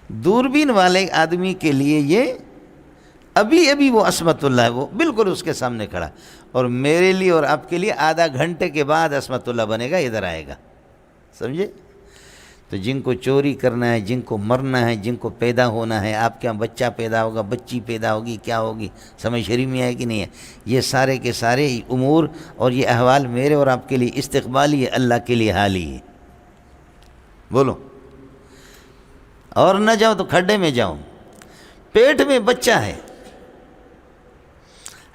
دوربین والے آدمی کے لیے یہ ابھی ابھی وہ عصمت اللہ ہے، وہ بالکل اس کے سامنے کھڑا، اور میرے لیے اور آپ کے لیے آدھا گھنٹے کے بعد عصمت اللہ بنے گا، ادھر آئے گا، سمجھے؟ تو جن کو چوری کرنا ہے، جن کو مرنا ہے، جن کو پیدا ہونا ہے، آپ کے یہاں بچہ پیدا ہوگا، بچی پیدا ہوگی، کیا ہوگی، سمجھ شریف میں ہے کہ نہیں ہے؟ یہ سارے کے سارے امور اور یہ احوال میرے اور آپ کے لیے استقبالی ہے، اللہ کے لیے حالی ہے۔ بولو، اور نہ جاؤ تو کھڈے میں جاؤ، پیٹ میں بچہ ہے،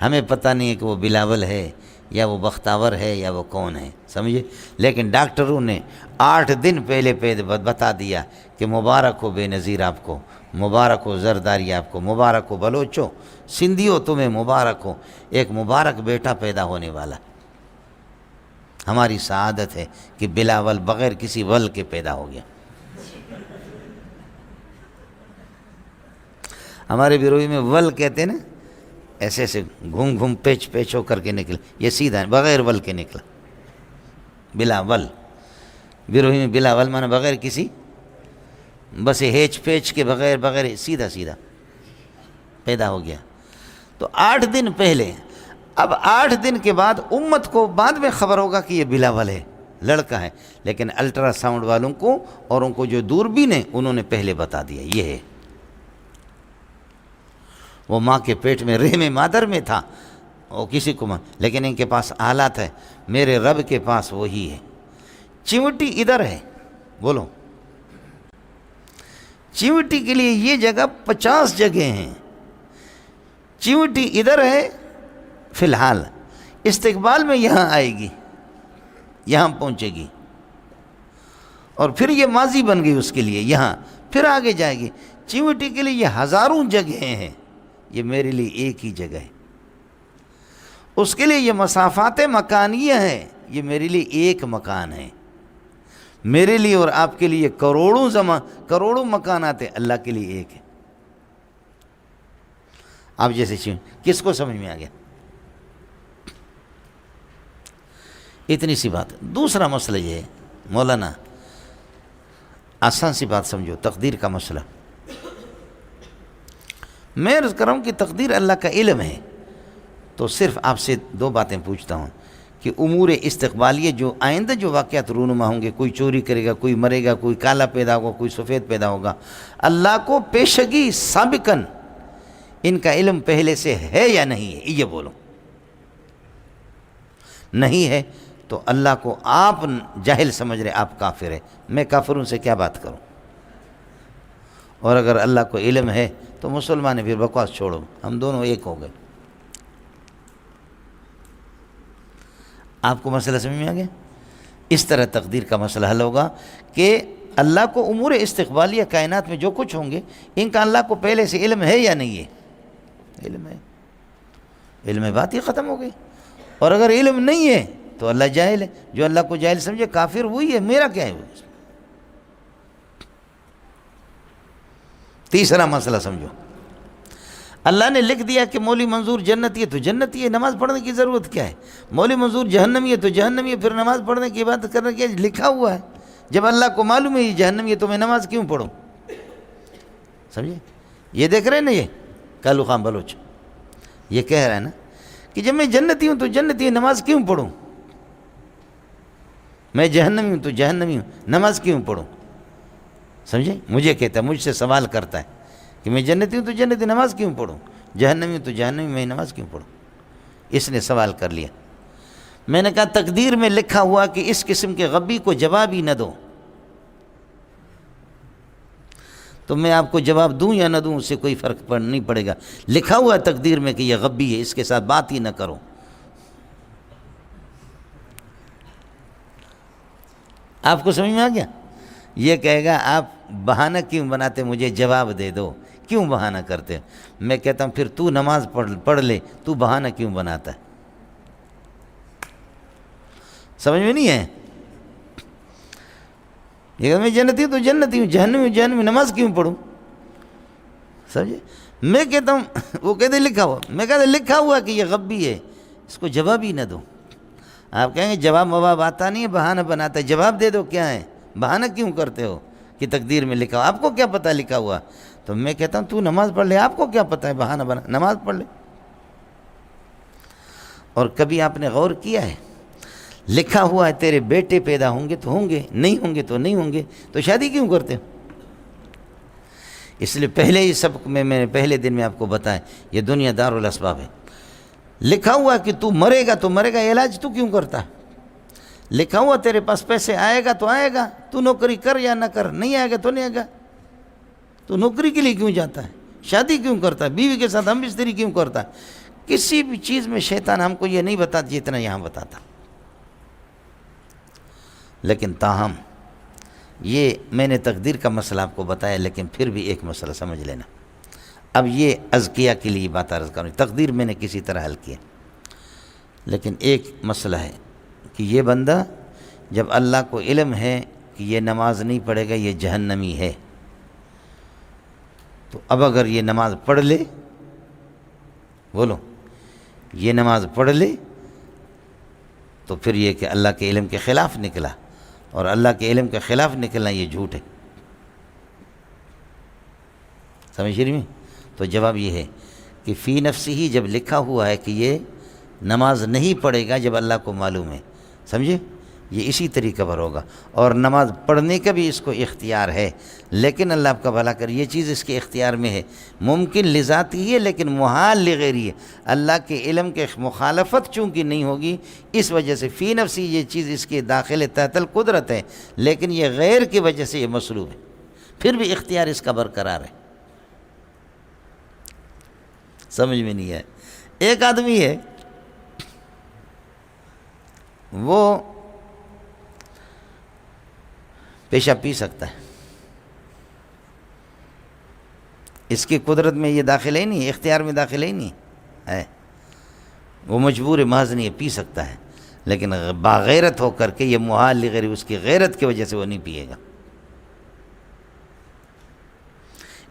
ہمیں پتہ نہیں ہے کہ وہ بلاول ہے یا وہ بختاور ہے یا وہ کون ہے، سمجھے؟ لیکن ڈاکٹروں نے 8 دن پہلے بتا دیا کہ مبارک ہو بے نظیر آپ کو، مبارک ہو زرداری آپ کو، مبارک ہو بلوچو، سندھیو تمہیں مبارک ہو، ایک مبارک بیٹا پیدا ہونے والا۔ ہماری سعادت ہے کہ بلاول بغیر کسی ول کے پیدا ہو گیا۔ ہمارے بیروئی میں ول کہتے ہیں نا، ایسے ایسے گھوم گھوم پیچ پیچ ہو کر کے نکلے، یہ سیدھا ہے بغیر ول کے نکلا، بلاول۔ بیروئی میں بلاول مانا بغیر کسی، بس ہیچ پیچ کے بغیر سیدھا سیدھا پیدا ہو گیا۔ تو 8 دن پہلے اب 8 دن کے بعد امت کو بعد میں خبر ہوگا کہ یہ بلاول ہے، لڑکا ہے، لیکن الٹرا ساؤنڈ والوں کو اور ان کو جو دوربین ہے انہوں نے پہلے بتا دیا یہ ہے۔ وہ ماں کے پیٹ میں رحم مادر میں تھا، وہ کسی کو لیکن ان کے پاس آلات ہے، میرے رب کے پاس وہی ہے۔ چیونٹی ادھر ہے، بولو، چیونٹی کے لیے یہ جگہ 50 جگہ ہیں، چیونٹی ادھر ہے فی الحال، استقبال میں یہاں آئے گی، یہاں پہنچے گی، اور پھر یہ ماضی بن گئی اس کے لیے، یہاں پھر آگے جائے گی۔ چیونٹی کے لیے یہ ہزاروں جگہیں ہیں، یہ میرے لیے ایک ہی جگہ ہے۔ اس کے لیے یہ مسافات مکانیہ ہیں، یہ میرے لیے ایک مکان ہے۔ میرے لیے اور آپ کے لیے کروڑوں مکانات ہیں، اللہ کے لیے ایک ہے۔ آپ جیسے کس کو سمجھ میں آ گیا؟ اتنی سی بات۔ دوسرا مسئلہ یہ ہے مولانا، آسان سی بات سمجھو، تقدیر کا مسئلہ۔ میں عرض کر رہا ہوں کہ تقدیر اللہ کا علم ہے، تو صرف آپ سے 2 باتیں پوچھتا ہوں کہ امور استقبالیہ جو آئندہ جو واقعات رونما ہوں گے، کوئی چوری کرے گا، کوئی مرے گا، کوئی کالا پیدا ہوگا، کوئی سفید پیدا ہوگا، اللہ کو پیشگی سابقاً ان کا علم پہلے سے ہے یا نہیں ہے؟ یہ بولو۔ نہیں ہے تو اللہ کو آپ جاہل سمجھ رہے، آپ کافر ہے، میں کافروں سے کیا بات کروں؟ اور اگر اللہ کو علم ہے تو مسلمان پھر بکواس چھوڑو، ہم دونوں ایک ہو گئے۔ آپ کو مسئلہ سمجھ میں آ گیا؟ اس طرح تقدیر کا مسئلہ حل ہوگا کہ اللہ کو امور استقبالیہ کائنات میں جو کچھ ہوں گے ان کا اللہ کو پہلے سے علم ہے یا نہیں ہے؟ علم ہے، علم بات ہی ختم ہو گئی۔ اور اگر علم نہیں ہے تو اللہ جاہل ہے، جو اللہ کو جاہل سمجھے کافر وہی ہے، میرا کیا ہے وہ؟ تیسرا مسئلہ سمجھو، اللہ نے لکھ دیا کہ مولوی منظور جنتی ہے تو جنتی ہے، نماز پڑھنے کی ضرورت کیا ہے؟ مولوی منظور جہنمی ہے تو جہنمی ہے، پھر نماز پڑھنے کی عبادت کرنے کی لکھا ہوا ہے۔ جب اللہ کو معلوم ہے یہ جہنمی ہے تو میں نماز کیوں پڑھوں؟ سمجھے؟ یہ دیکھ رہے ہیں نا، یہ کالو خان بلوچ یہ کہہ رہا ہے نا کہ جب میں جنتی ہوں تو جنتی ہے، نماز کیوں پڑھوں؟ میں جہنمی ہوں تو جہنمی ہوں، نماز کیوں پڑھوں؟ سمجھے؟ مجھے کہتا ہے، مجھ سے سوال کرتا ہے کہ میں جنتی ہوں تو جنتی، نماز کیوں پڑھوں؟ جہنمی ہوں تو جہنمی، میں نماز کیوں پڑھوں؟ اس نے سوال کر لیا۔ میں نے کہا تقدیر میں لکھا ہوا کہ اس قسم کے غبی کو جواب ہی نہ دو، تو میں آپ کو جواب دوں یا نہ دوں اس سے کوئی فرق نہیں پڑے گا۔ لکھا ہوا ہے تقدیر میں کہ یہ غبی ہے، اس کے ساتھ بات ہی نہ کرو۔ آپ کو سمجھ میں آ گیا؟ یہ کہے گا آپ بہانہ کیوں بناتے، مجھے جواب دے دو، کیوں بہانہ کرتے؟ میں کہتا ہوں پھر تو نماز پڑھ لے، تو بہانہ کیوں بناتا ہے؟ سمجھ میں نہیں ہے؟ یہ کہ میں جنتی ہوں تو جنتی ہوں، جہنمی ہوں جہنمی، نماز کیوں پڑھوں؟ سمجھے؟ میں کہتا ہوں وہ کہتے لکھا ہوا، میں کہتا لکھا ہوا کہ یہ غبی ہے، اس کو جواب ہی نہ دو۔ آپ کہیں گے جواب مواب آتا نہیں ہے، بہانہ بناتا ہے، جواب دے دو کیا ہے، بہانہ کیوں کرتے ہو کہ تقدیر میں لکھا ہوا؟ آپ کو کیا پتہ لکھا ہوا؟ تو میں کہتا ہوں تو نماز پڑھ لے، آپ کو کیا پتہ ہے بہانہ بنا، نماز پڑھ لے۔ اور کبھی آپ نے غور کیا ہے لکھا ہوا ہے تیرے بیٹے پیدا ہوں گے تو ہوں گے، نہیں ہوں گے تو نہیں ہوں گے، تو شادی کیوں کرتے ہو؟ اس لیے پہلے ہی سبق میں نے پہلے دن میں آپ کو بتایا یہ دنیا دار الاسباب ہے۔ لکھا ہوا کہ تو مرے گا تو مرے گا، علاج تو کیوں کرتا ہے؟ لکھا ہوا تیرے پاس پیسے آئے گا تو آئے گا، تو نوکری کر یا نہ کر، نہیں آئے گا تو نہیں آئے گا، تو نوکری کے لیے کیوں جاتا ہے؟ شادی کیوں کرتا ہے؟ بیوی کے ساتھ ہم بستری کیوں کرتا ہے؟ کسی بھی چیز میں شیطان ہم کو یہ نہیں بتاتا جتنا یہاں بتاتا۔ لیکن تاہم یہ میں نے تقدیر کا مسئلہ آپ کو بتایا، لیکن پھر بھی ایک مسئلہ سمجھ لینا۔ اب یہ ازکیہ کے لیے بات عرض کروں، تقدیر میں نے کسی طرح حل کیا، لیکن ایک مسئلہ ہے کہ یہ بندہ جب اللہ کو علم ہے کہ یہ نماز نہیں پڑھے گا، یہ جہنمی ہے، تو اب اگر یہ نماز پڑھ لے، بولو یہ نماز پڑھ لے تو پھر یہ کہ اللہ کے علم کے خلاف نکلا، اور اللہ کے علم کے خلاف نکلنا یہ جھوٹ ہے۔ سمجھ رہی میں؟ تو جواب یہ ہے کہ فی نفسی ہی جب لکھا ہوا ہے کہ یہ نماز نہیں پڑھے گا جب اللہ کو معلوم ہے، سمجھے؟ یہ اسی طریقہ پر ہوگا، اور نماز پڑھنے کا بھی اس کو اختیار ہے، لیکن اللہ آپ کا بھلا کر، یہ چیز اس کے اختیار میں ہے، ممکن لذاتی ہے لیکن محال لغیری ہے، اللہ کے علم کے مخالفت چونکہ نہیں ہوگی، اس وجہ سے فی نفسی یہ چیز اس کے داخل تحت القدرت ہے، لیکن یہ غیر کی وجہ سے یہ مصلوب ہے، پھر بھی اختیار اس کا برقرار ہے۔ سمجھ میں نہیں ہے؟ ایک آدمی ہے وہ پیشاب پی سکتا ہے، اس کی قدرت میں یہ داخل ہی نہیں، اختیار میں داخل ہی نہیں ہے، وہ مجبور محض نہیں ہے، پی سکتا ہے، لیکن باغیرت ہو کر کے یہ محال لغیر، اس کی غیرت کی وجہ سے وہ نہیں پیے گا۔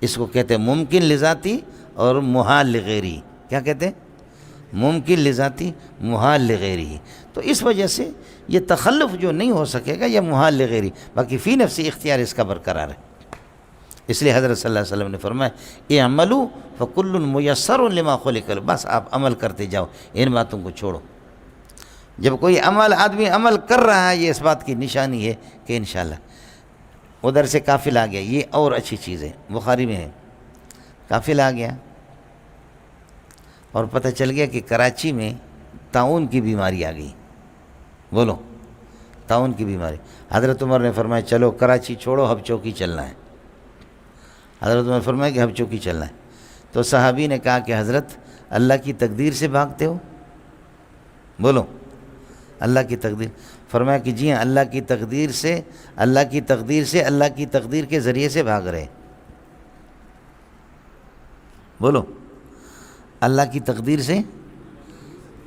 اس کو کہتے ہیں ممکن لذاتی اور محال لغیری۔ کیا کہتے ہیں؟ ممکن لذاتی، محال لغیری۔ تو اس وجہ سے یہ تخلف جو نہیں ہو سکے گا یہ محال لغیری، باقی فی نفسی اختیار اس کا برقرار ہے۔ اس لیے حضرت صلی اللہ علیہ وسلم نے فرمایا اعملوا فکل میسر لما خلق لہ، بس آپ عمل کرتے جاؤ، ان باتوں کو چھوڑو۔ جب کوئی آدمی عمل کر رہا ہے، یہ اس بات کی نشانی ہے کہ انشاءاللہ ادھر سے قافلہ آ گیا، یہ اور اچھی چیز ہے، بخاری میں ہے، قافلہ آ گیا اور پتہ چل گیا کہ کراچی میں طاعون کی بیماری آ گئی۔ بولو، طاعون کی بیماری۔ حضرت عمر نے فرمایا چلو کراچی چھوڑو، ہب چوکی چلنا ہے۔ حضرت عمر فرمایا کہ ہب چوکی چلنا ہے۔ تو صحابی نے کہا کہ حضرت اللہ کی تقدیر سے بھاگتے ہو؟ بولو، اللہ کی تقدیر؟ فرمایا کہ جی ہاں، اللہ کی تقدیر سے، اللہ کی تقدیر سے، اللہ کی تقدیر کے ذریعے سے بھاگ رہے۔ بولو، اللہ کی تقدیر سے،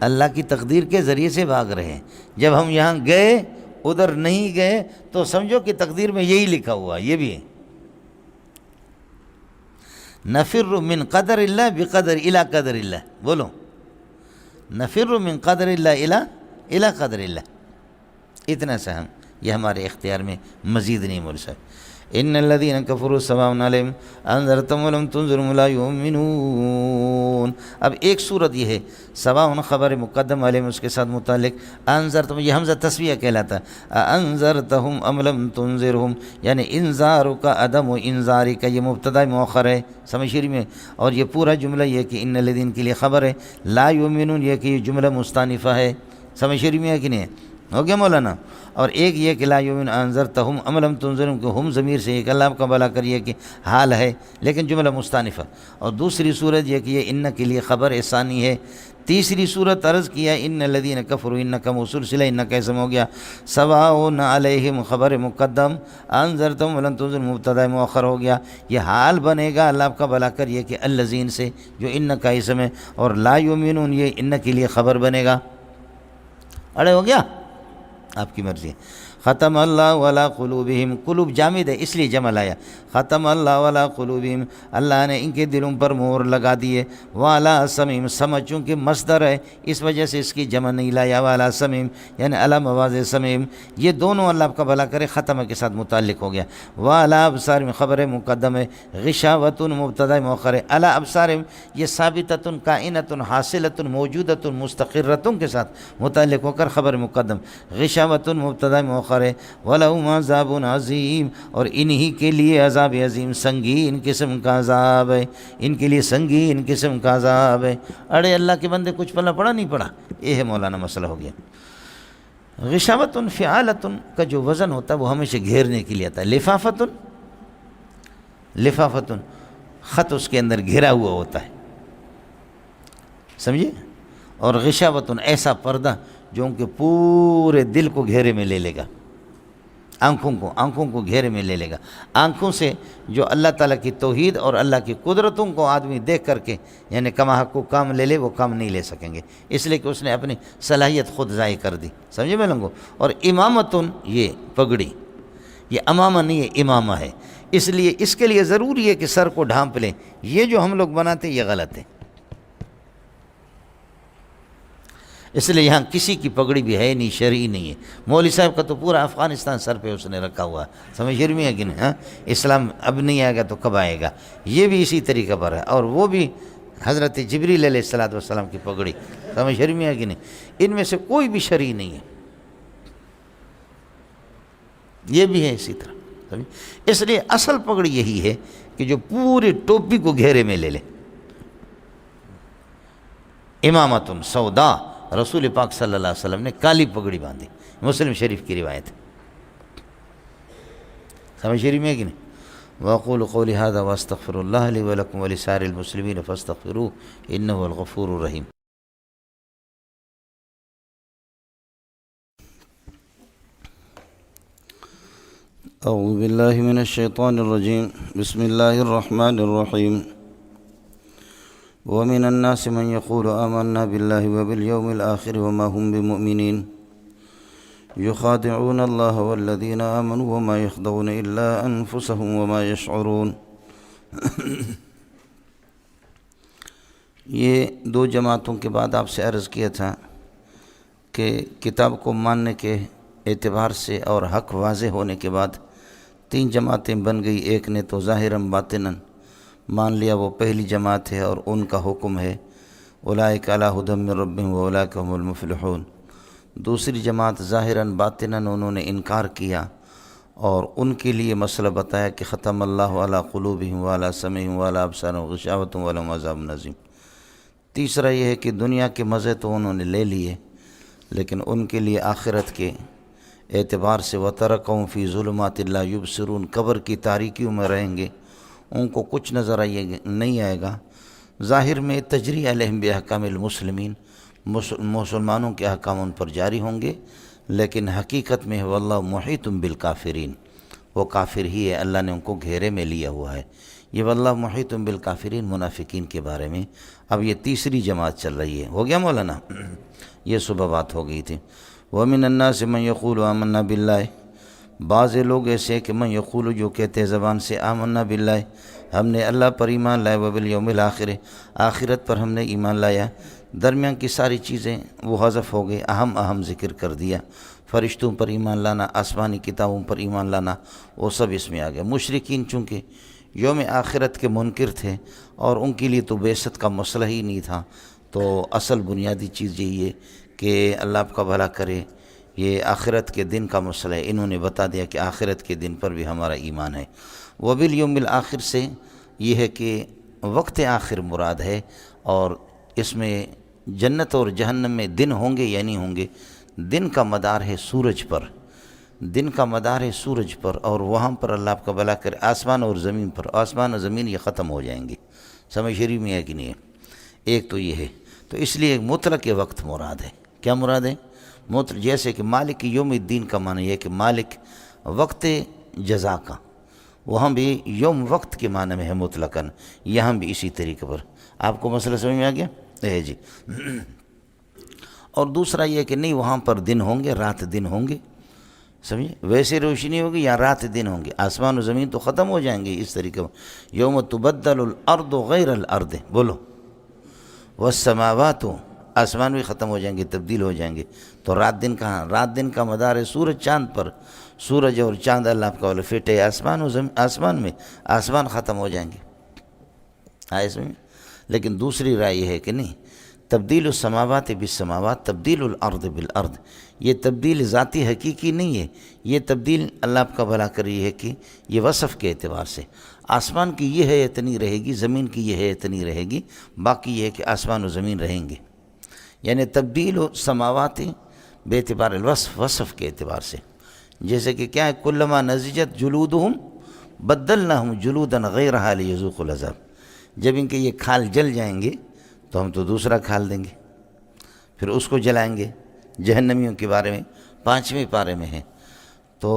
اللہ کی تقدیر کے ذریعے سے بھاگ رہے ہیں۔ جب ہم یہاں گئے، ادھر نہیں گئے تو سمجھو کہ تقدیر میں یہی لکھا ہوا، یہ بھی ہے۔ نفر من قدر اللہ بقدر الی قدر اللہ۔ بولو، نفر من قدر اللہ الی قدر اللہ۔ اتنا سا ہم، یہ ہمارے اختیار میں مزید نہیں مول سکتے۔ ان الذين كفروا سواء عليهم انذرتهم ولم تنذرهم لا يؤمنون۔ اب ایک صورت یہ ہے، سواء خبر مقدم علیہم، اس کے ساتھ متعلق انذرتهم، یہ حمزہ تسویہ کہلاتا ہے، انذرتهم ام لم تنذرهم، یعنی انذار کا عدم و انذاری کا یہ مبتدا مؤخر ہے سمجھ شریف میں، اور یہ پورا جملہ یہ کہ ان الذين کے لیے خبر ہے، لا یؤمنون یہ کہ یہ جملہ مستانفہ ہے سمجھ شریف میں ہے کہ نہیں ہے؟ ہو گیا مولانا؟ اور ایک یہ کہ لا یؤمن انذرتہم ام لم تنذرہم، کہ ہم ضمیر سے ایک اللہ کا بھلا کریے کہ حال ہے لیکن جملہ مستانفہ، اور دوسری صورت یہ کہ یہ ان کے لیے خبر ثانی ہے۔ تیسری صورت عرض کیا ان الذین کفروا، ان کا موصول صلہ ان کا اسم ہو گیا، سواء علیہم خبر مقدم، انذرتہم ولم تنذرہم مبتدا مؤخر ہو گیا، یہ حال بنے گا اللہ کا بھلا کریے کہ الذین سے جو ان کا اسم ہے، اور لا یؤمنون یہ ان کے لیے خبر بنے گا۔ اڑے ہو گیا؟ آپ کی مرضی ہے۔ ختم اللہ علی قلوبہم، قلوب جامد ہے اس لیے جمع لایا، ختم اللہ علی قلوبہم، اللہ نے ان کے دلوں پر مہر لگا دیے، وعلی سمعہم، سمع چونکہ مصدر ہے اس وجہ سے اس کی جمع نہیں لایا، وعلی سمعہم یعنی علی مواضع سمعہم، یہ دونوں اللہ آپ کا بھلا کرے ختم کے ساتھ متعلق ہو گیا، وعلی ابصارہم خبر مقدم ہے، غشاوۃ مبتدا مؤخر ہے، علی ابصارہم یہ ثابتۃ کائنۃ حاصلۃ موجودۃ مستقرۃ کے ساتھ متعلق ہو کر خبر مقدم، غشاوۃ مبتدا مؤخر ہے، وَلَهُمْ عَذَابٌ عَظِيمٌ اور انہی کے لیے عذاب عظیم، سنگین قسم کا عذاب ہے، ان کے لیے سنگین قسم کا عذاب ہے۔ اڑے اللہ کے بندے کچھ پلہ پڑا نہیں پڑا، یہ ہے مولانا مسئلہ ہو گیا۔ غشاوۃ فعالۃ کا جو وزن ہوتا ہے وہ ہمیشہ گھیرنے کے لیے آتا ہے، لفافۃ خط اس کے اندر گھرا ہوا ہوتا ہے، سمجھے؟ اور غشاوۃ ایسا پردہ جو ان کے پورے دل کو گھیرے میں لے لے گا، آنکھوں کو گھیرے میں لے لے گا۔ آنکھوں سے جو اللہ تعالیٰ کی توحید اور اللہ کی قدرتوں کو آدمی دیکھ کر کے یعنی کما حق کو کام لے لے، وہ کام نہیں لے سکیں گے، اس لیے کہ اس نے اپنی صلاحیت خود ضائع کر دی، سمجھے میں لوگوں؟ اور امامتن یہ پگڑی، یہ امامہ نہیں ہے، امامہ ہے، اس لیے اس کے لیے ضروری ہے کہ سر کو ڈھانپ لیں، یہ جو ہم لوگ بناتے یہ غلط ہے۔ اس لیے یہاں کسی کی پگڑی بھی ہے نہیں، شرعی نہیں ہے۔ مولوی صاحب کا تو پورا افغانستان سر پہ اس نے رکھا ہوا ہے، سمجھ میں ہے کہ نہیں؟ ہاں، اسلام اب نہیں آئے گا تو کب آئے گا؟ یہ بھی اسی طریقے پر ہے، اور وہ بھی حضرت جبریل علیہ الصلوۃ والسلام کی پگڑی، سمجھ شرعی میں ہے کہ نہیں؟ ان میں سے کوئی بھی شرعی نہیں ہے، یہ بھی ہے اسی طرح، سمجھ؟ اس لیے اصل پگڑی یہی ہے کہ جو پوری ٹوپی کو گھیرے میں لے لے۔ امامۃ سودا، رسول پاک صلی اللہ علیہ وسلم نے کالی پگڑی باندھی، مسلم شریف کی روایت ہے، سمجھ شریف میں ہے کہ نہیں؟ وَأَقُولُ قَوْلِي هَذَا وَأَسْتَغْفِرُ اللَّهَ لِي وَلَكُمْ وَلِسَائِرِ الْمُسْلِمِينَ فَاسْتَغْفِرُوهُ إِنَّهُ هُوَ الْغَفُورُ الرَّحِيمُ۔ أعوذ بالله من الشيطان الرجيم، بسم الله الرحمن الرحيم۔ ومن الناس من يقول آمنا بالله وباليوم الآخر وما هم بمؤمنين يخادعون الله والذين آمنوا وما يخدعون إلا أنفسهم وما يشعرون۔ یہ دو جماعتوں کے بعد آپ سے عرض کیا تھا کہ کتاب کو ماننے کے اعتبار سے اور حق واضح ہونے کے بعد تین جماعتیں بن گئی۔ ایک نے تو ظاہراً باطناً مان لیا وہ پہلی جماعت ہے اور ان کا حکم ہے اولئک علی ھدی من ربہم واولئک ھم المفلحون۔ دوسری جماعت ظاہراً باطناً انہوں نے انکار کیا اور ان کے لیے مسئلہ بتایا کہ ختم اللہ علی قلوبہم وعلی سمعہم وعلی ابصارہم غشاوۃ ولہم عذاب عظیم۔ تیسرا یہ ہے کہ دنیا کے مزے تو انہوں نے لے لیے لیکن ان کے لیے آخرت کے اعتبار سے وَتَرَكَهُمْ فِي ظُلُمَاتِ لَا يُبْصِرُونَ، قبر کی تاریکیوں میں رہیں گے، ان کو کچھ نظر نہیں آئے گا۔ ظاہر میں تجری علیہم بِاحکام المسلمین، مسلمانوں کے احکام ان پر جاری ہوں گے، لیکن حقیقت میں واللہ محیط بالکافرین، وہ کافر ہی ہے، اللہ نے ان کو گھیرے میں لیا ہوا ہے۔ یہ واللہ محیط بالکافرین منافقین کے بارے میں۔ اب یہ تیسری جماعت چل رہی ہے، ہو گیا مولانا؟ یہ صبح بات ہو گئی تھی۔ وَمِنَ النَّاسِ مَن يَقُولُ آمَنَّا بِاللَّهِ، بعض لوگ ایسے کہ من یقول، جو کہتے ہیں زبان سے آمنا باللہ، ہم نے اللہ پر ایمان لایا، وبالیوم الآخر، آخرت پر ہم نے ایمان لایا۔ درمیان کی ساری چیزیں وہ حذف ہو گئی، اہم ذکر کر دیا۔ فرشتوں پر ایمان لانا، آسمانی کتابوں پر ایمان لانا، وہ سب اس میں آ گیا۔ مشرکین چونکہ یوم آخرت کے منکر تھے اور ان کے لیے تو بعثت کا مسئلہ ہی نہیں تھا، تو اصل بنیادی چیز یہی ہے کہ اللہ آپ کا بھلا کرے، یہ آخرت کے دن کا مسئلہ ہے۔ انہوں نے بتا دیا کہ آخرت کے دن پر بھی ہمارا ایمان ہے۔ وبالیوم الآخر سے یہ ہے کہ وقت آخر مراد ہے، اور اس میں جنت اور جہنم میں دن ہوں گے یا نہیں ہوں گے۔ دن کا مدار ہے سورج پر، دن کا مدار ہے سورج پر، اور وہاں پر اللہ آپ کا بھلا کرے آسمان اور زمین پر، آسمان اور زمین یہ ختم ہو جائیں گے۔ سمجھ شریف میں ہے کہ نہیں ہے؟ ایک تو یہ ہے، تو اس لیے مطلق وقت مراد ہے۔ کیا مراد ہے؟ جیسے کہ مالک یوم الدین کا معنی یہ ہے کہ مالک وقت جزا کا، وہاں بھی یوم وقت کے معنی میں ہے مطلقاً، یہاں بھی اسی طریقے پر۔ آپ کو مسئلہ سمجھ میں آ گیا؟ جی۔ اور دوسرا یہ کہ نہیں، وہاں پر دن ہوں گے، رات دن ہوں گے، سمجھے؟ ویسے روشنی ہوگی یا رات دن ہوں گے، آسمان و زمین تو ختم ہو جائیں گے اس طریقے پر۔ یوم تبدل الارض غیر الارض، بولو، والسماوات، آسمان بھی ختم ہو جائیں گے، تبدیل ہو جائیں گے۔ تو رات دن کہاں؟ رات دن کا مدار ہے سورج چاند پر، سورج اور چاند اللہ آپ کا والا فٹ ہے آسمان و آسمان میں، آسمان ختم ہو جائیں گے۔ اس میں لیکن دوسری رائے یہ ہے کہ نہیں، تبدیل السماوات بالسماوات، تبدیل الارض بالارض، یہ تبدیل ذاتی حقیقی نہیں ہے، یہ تبدیل اللہ آپ کا بھلا کر یہ ہے کہ یہ وصف کے اعتبار سے آسمان کی یہ حیت نہیں رہے گی، زمین کی یہ حیت نہیں رہے گی، باقی یہ ہے کہ آسمان و زمین رہیں گے۔ یعنی تبدیل السماوات بے اعتبار الوصف، وصف کے اعتبار سے، جیسے کہ کیا ہے، کلما نضجت جلودہم بدلناہم جلودا غیرہا لیذوقوا العذاب، جب ان کے یہ کھال جل جائیں گے تو ہم تو دوسرا کھال دیں گے، پھر اس کو جلائیں گے۔ جہنمیوں کے بارے میں 5ویں پارے میں ہے۔ تو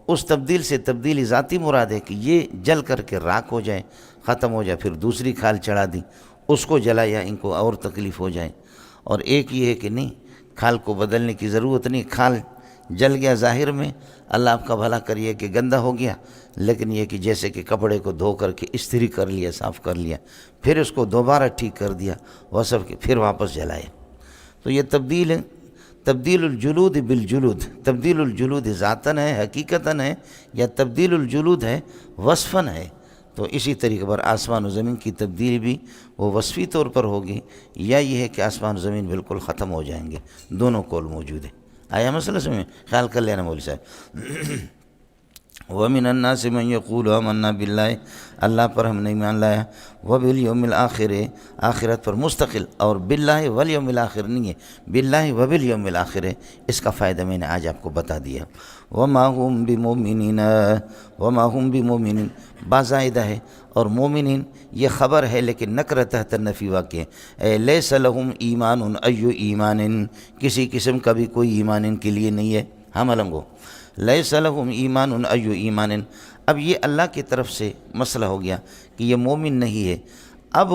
اس تبدیل سے تبدیلی ذاتی مراد ہے کہ یہ جل کر کے راکھ ہو جائے، ختم ہو جائے، پھر دوسری کھال چڑھا دی، اس کو جلایا، ان کو اور تکلیف ہو جائے۔ اور ایک یہ ہے کہ نہیں، کھال کو بدلنے کی ضرورت نہیں، کھال جل گیا ظاہر میں، اللہ آپ کا بھلا کریے کہ گندہ ہو گیا، لیکن یہ کہ جیسے کہ کپڑے کو دھو کر کے استری کر لیا، صاف کر لیا، پھر اس کو دوبارہ ٹھیک کر دیا وصف کے، پھر واپس جلائے۔ تو یہ تبدیل الجلود بالجلود، تبدیل الجلود ذاتاً ہے، حقیقتاً ہے، یا تبدیل الجلود ہے، وصفاً ہے۔ تو تو اسی طریقے پر آسمان و زمین کی تبدیلی بھی وہ وصفی طور پر ہوگی، یا یہ ہے کہ آسمان و زمین بالکل ختم ہو جائیں گے، دونوں قول موجود ہے۔ آیا مسئلہ سمجھ میں؟ خیال کر لینا مولوی صاحب۔ وَمِنَ النَّاسِ مَن يَقُولُ آمَنَّا بِاللَّهِ، اللہ پر ہم نے ایمان لایا، وَبِالْيَوْمِ الْآخِرِ، آخرت پر مستقل، اور باللہ والیوم الآخر نہیں ہے، باللہ وبالیوم الآخر ہے۔ اس کا فائدہ میں نے آج آپ کو بتا دیا۔ وَمَا هُمْ بِمُؤْمِنِينَ، وَمَا هُمْ بِمُؤْمِنِينَ بازائدہ ہے، اور مومنین یہ خبر ہے لیکن نکرہ تحت النفی واقع ہے۔ لیس لہم ایمان ایو ایمان، کسی قسم کا بھی کوئی ایمان ان کے لیے نہیں ہے۔ ہم النگو لیس لہم ایمان ایو ایمان، اب یہ اللہ کی طرف سے مسئلہ ہو گیا کہ یہ مومن نہیں ہے۔ اب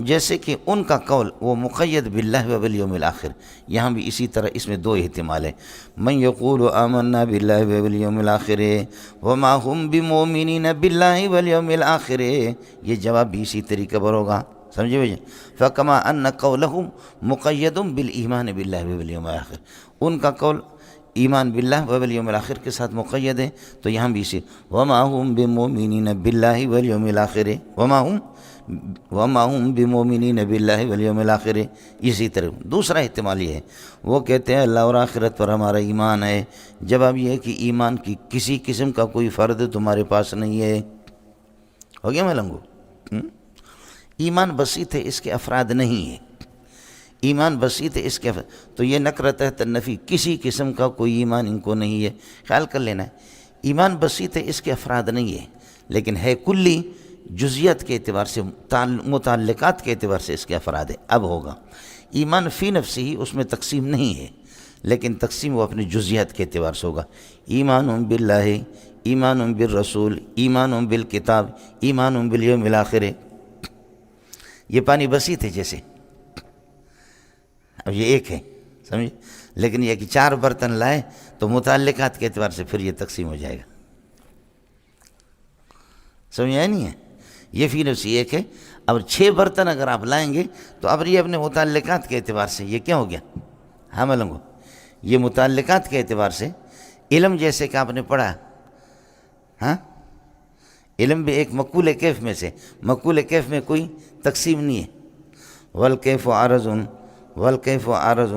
جیسے کہ ان کا قول وہ مقید باللہ و بالیوم الآخر، یہاں بھی اسی طرح اس میں دو احتمال ہے۔ من یقول آمنا باللہ و بالیوم الآخر وما هم بمؤمنین باللہ والیوم الآخر، یہ جواب بھی اسی طریقے پر ہوگا، سمجھے بھائی؟ فکما ان قولہم مقید بالایمان باللہ و بالیوم الآخر، ان کا قول ایمان باللہ و بالیوم الآخر کے ساتھ مقید ہے، تو یہاں بھی اسی وما هم بمؤمنین باللہ والیوم الآخر، وما هم بمؤمنین باللہ والیوم الآخر، اسی طرح۔ دوسرا احتمال یہ ہے، وہ کہتے ہیں اللہ اور آخرت پر ہمارا ایمان ہے، جواب یہ ہے کہ ایمان کی کسی قسم کا کوئی فرد تمہارے پاس نہیں ہے۔ ہو گیا ملنگو؟ ایمان بسیط ہے، اس کے افراد نہیں ہے، ایمان بسیط ہے اس کے تو یہ نکرہ تحت النفی، کسی قسم کا کوئی ایمان ان کو نہیں ہے۔ خیال کر لینا ہے، ایمان بسیط ہے، اس کے افراد نہیں ہے، لیکن ہے کلی، جزیت کے اعتبار سے، متعلقات کے اعتبار سے اس کے افراد ہے۔ اب ہوگا ایمان فی نفسی ہی، اس میں تقسیم نہیں ہے، لیکن تقسیم وہ اپنی جزیت کے اعتبار سے ہوگا۔ ایمان باللہ، ایمان بالرسول، ایمان بالکتاب، ایمان بالیوم الآخر، یہ پانی بسیط ہے جیسے، اب یہ ایک ہے، سمجھے؟ لیکن یہ کہ چار برتن لائے تو متعلقات کے اعتبار سے پھر یہ تقسیم ہو جائے گا، سمجھ آیا نہیں ہے؟ یہ فی نفسی ایک ہے۔ اب 6 برتن اگر آپ لائیں گے تو اب یہ اپنے متعلقات کے اعتبار سے یہ کیا ہو گیا؟ ہم لوگوں یہ متعلقات کے اعتبار سے، علم جیسے کہ آپ نے پڑھا، ہاں، علم بھی ایک مقول کیف میں سے، مقول کیف میں کوئی تقسیم نہیں ہے۔ والکیف عارض، والکیف عارض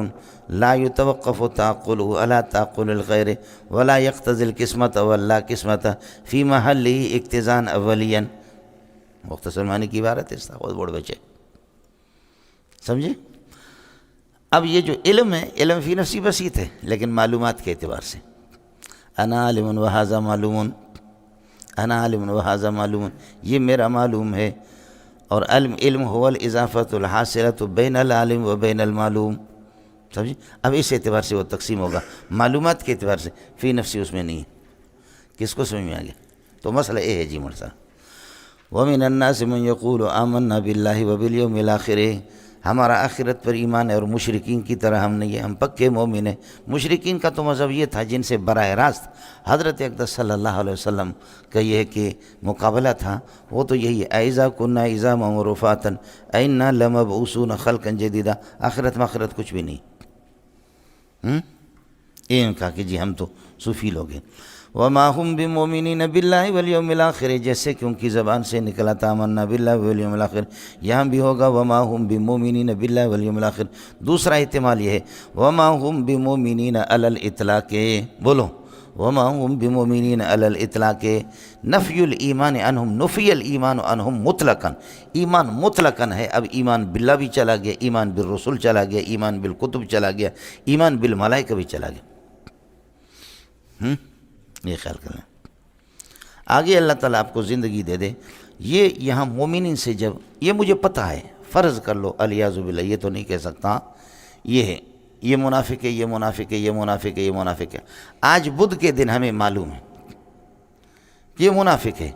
لا يتوقف تعقله على تعقل الغیر ولا يقتضي القسمت ولا قسمت فی محله اقتضاء اولیاً، مختصر معنی کی عبارت ہے، اس کا بہت بڑے بچے سمجھے؟ اب یہ جو علم ہے، علم فی نفسی بسیط ہے لیکن معلومات کے اعتبار سے، انا عالم وہذا معلوم، انا عالم وہذا معلوم، یہ میرا معلوم ہے، اور علم هو الاضافۃ الحاصلۃ بین العالم و بین المعلوم، سمجھے؟ اب اس اعتبار سے وہ تقسیم ہوگا، معلومات کے اعتبار سے، فی نفسی اس میں نہیں ہے۔ کس کو سمجھ میں آ گیا؟ تو مسئلہ یہ ہے جی مرسا۔ وَمِنَ النَّاسِ مَن يَقُولُ آمَنَّا بِاللَّهِ وَبِالْيَوْمِ الْآخِرِ، ہمارا آخرت پر ایمان ہے، اور مشرکین کی طرح ہم نہیں ہیں، ہم پکے مومن ہیں۔ مشرکین کا تو مذہب یہ تھا جن سے براہ راست حضرت اقدس صلی اللہ علیہ وسلم کا یہ ہے کہ مقابلہ تھا، وہ تو یہی ہے، اَإِذَا كُنَّا عِظَامًا وَرُفَاتًا أَإِنَّا لَمَبْعُوثُونَ خَلْقًا جَدِيدًا، آخرت میں آخرت کچھ بھی نہیں۔ یہ کہا کہ جی ہم تو صوفی لوگ ہیں۔ وما هم بمؤمنین باللہ والیوم الآخر، جیسے کہ ان کی زبان سے نکلا تھا آمنا باللہ والیوم الآخر، یہاں بھی ہوگا وما هم بمؤمنین باللہ والیوم الآخر۔ دوسرا احتمال یہ ہے وما هم بمؤمنین علی الاطلاق، بولو وما هم بمؤمنین علی الاطلاق، نفی الایمان عنہم، نفی الایمان عنہم مطلقاً، ایمان مطلقاً ہے، اب ایمان باللہ بھی چلا گیا، ایمان بالرسول چلا گیا، ایمان بالکتب چلا گیا، ایمان بالملائکہ بھی چلا گیا۔ یہ خیال کریں، آگے اللہ تعالیٰ آپ کو زندگی دے دے۔ یہ یہاں مومنین سے جب یہ مجھے پتہ ہے، فرض کر لو الیاذ باللہ، یہ تو نہیں کہہ سکتا یہ ہے، یہ منافق ہے، یہ منافق ہے، یہ منافق ہے، یہ منافق ہے۔ آج بدھ کے دن ہمیں معلوم ہے کہ یہ منافق ہے،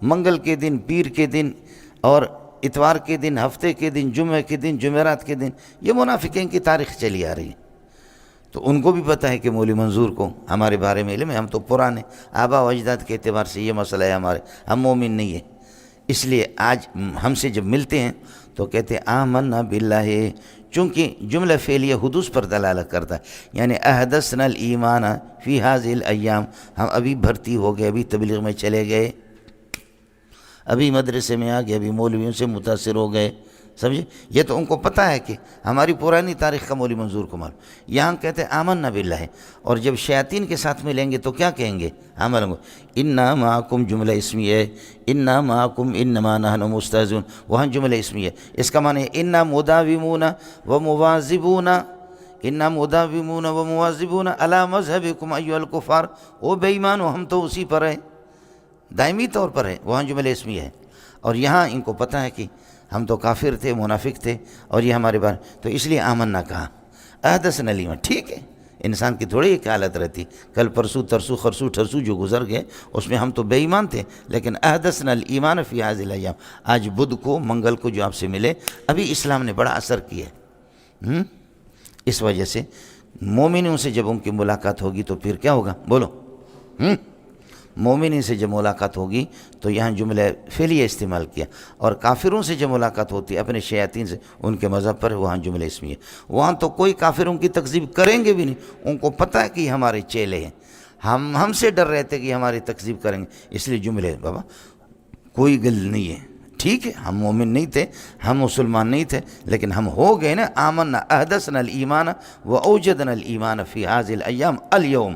منگل کے دن، پیر کے دن، اور اتوار کے دن، ہفتے کے دن، جمعہ کے دن، جمعرات کے دن، یہ منافقین کی تاریخ چلی آ رہی ہے۔ تو ان کو بھی پتہ ہے کہ مولوی منظور کو ہمارے بارے میں علم ہے، ہم تو پرانے آبا و اجداد کے اعتبار سے یہ مسئلہ ہے ہمارے، ہم مومن نہیں ہیں۔ اس لیے آج ہم سے جب ملتے ہیں تو کہتے ہیں آمنا باللہ، چونکہ جملہ فعلیہ حدوث پر دلالت کرتا ہے، یعنی احدثنا الایمان فی هذه الایام، ہم ابھی بھرتی ہو گئے، ابھی تبلیغ میں چلے گئے، ابھی مدرسے میں آ گئے، ابھی مولویوں سے متاثر ہو گئے، سمجھے؟ یہ تو ان کو پتہ ہے کہ ہماری پرانی تاریخ کا مولوی منظور کو معلوم. یہاں کہتے ہیں آمنا باللہ، اور جب شیاطین کے ساتھ ملیں گے تو کیا کہیں گے؟ انا معکم جملہ اسمیہ ہے، انا معکم انما نحن مستہزئون، وہاں جملہ اسمیہ ہے. اس کا معنی ہے انا مداومون و مواظبون، انا مداومون و مواظبون علی مذہبکم ایھا الکفار، او بے ایمانو ہم تو اسی پر ہیں، دائمی طور پر ہے. وہاں جملہ اسمیہ ہے. اور یہاں ان کو پتہ ہے کہ ہم تو کافر تھے، منافق تھے، اور یہ ہمارے بارے، تو اس لیے آمنا کہا. احدثنا الایمان، ٹھیک ہے، انسان کی تھوڑی ایک حالت رہتی. کل پرسو ترسو خرسو ٹھرسو جو گزر گئے اس میں ہم تو بے ایمان تھے، لیکن احدثنا الایمان فی هذه الایام، آج بدھ کو منگل کو جو آپ سے ملے، ابھی اسلام نے بڑا اثر کیا ہے. اس وجہ سے مومنوں سے جب ان کی ملاقات ہوگی تو پھر کیا ہوگا؟ بولو. مومنین سے جب ملاقات ہوگی تو یہاں جملہ فعلیہ استعمال کیا، اور کافروں سے جب ملاقات ہوتی ہے اپنے شیاطین سے ان کے مذہب پر، وہاں جملہ اسمیہ. وہاں تو کوئی کافروں کی تکذیب کریں گے بھی نہیں، ان کو پتہ ہے کہ یہ ہمارے چیلے ہیں، ہم سے ڈر رہے تھے کہ ہماری تکذیب کریں گے، اس لیے جملے بابا کوئی گل نہیں ہے. ٹھیک ہے، ہم مومن نہیں تھے، ہم مسلمان نہیں تھے، لیکن ہم ہو گئے نا آمنا احدثنا الایمان و اوجدنا الایمان فی هذه الایام اليوم.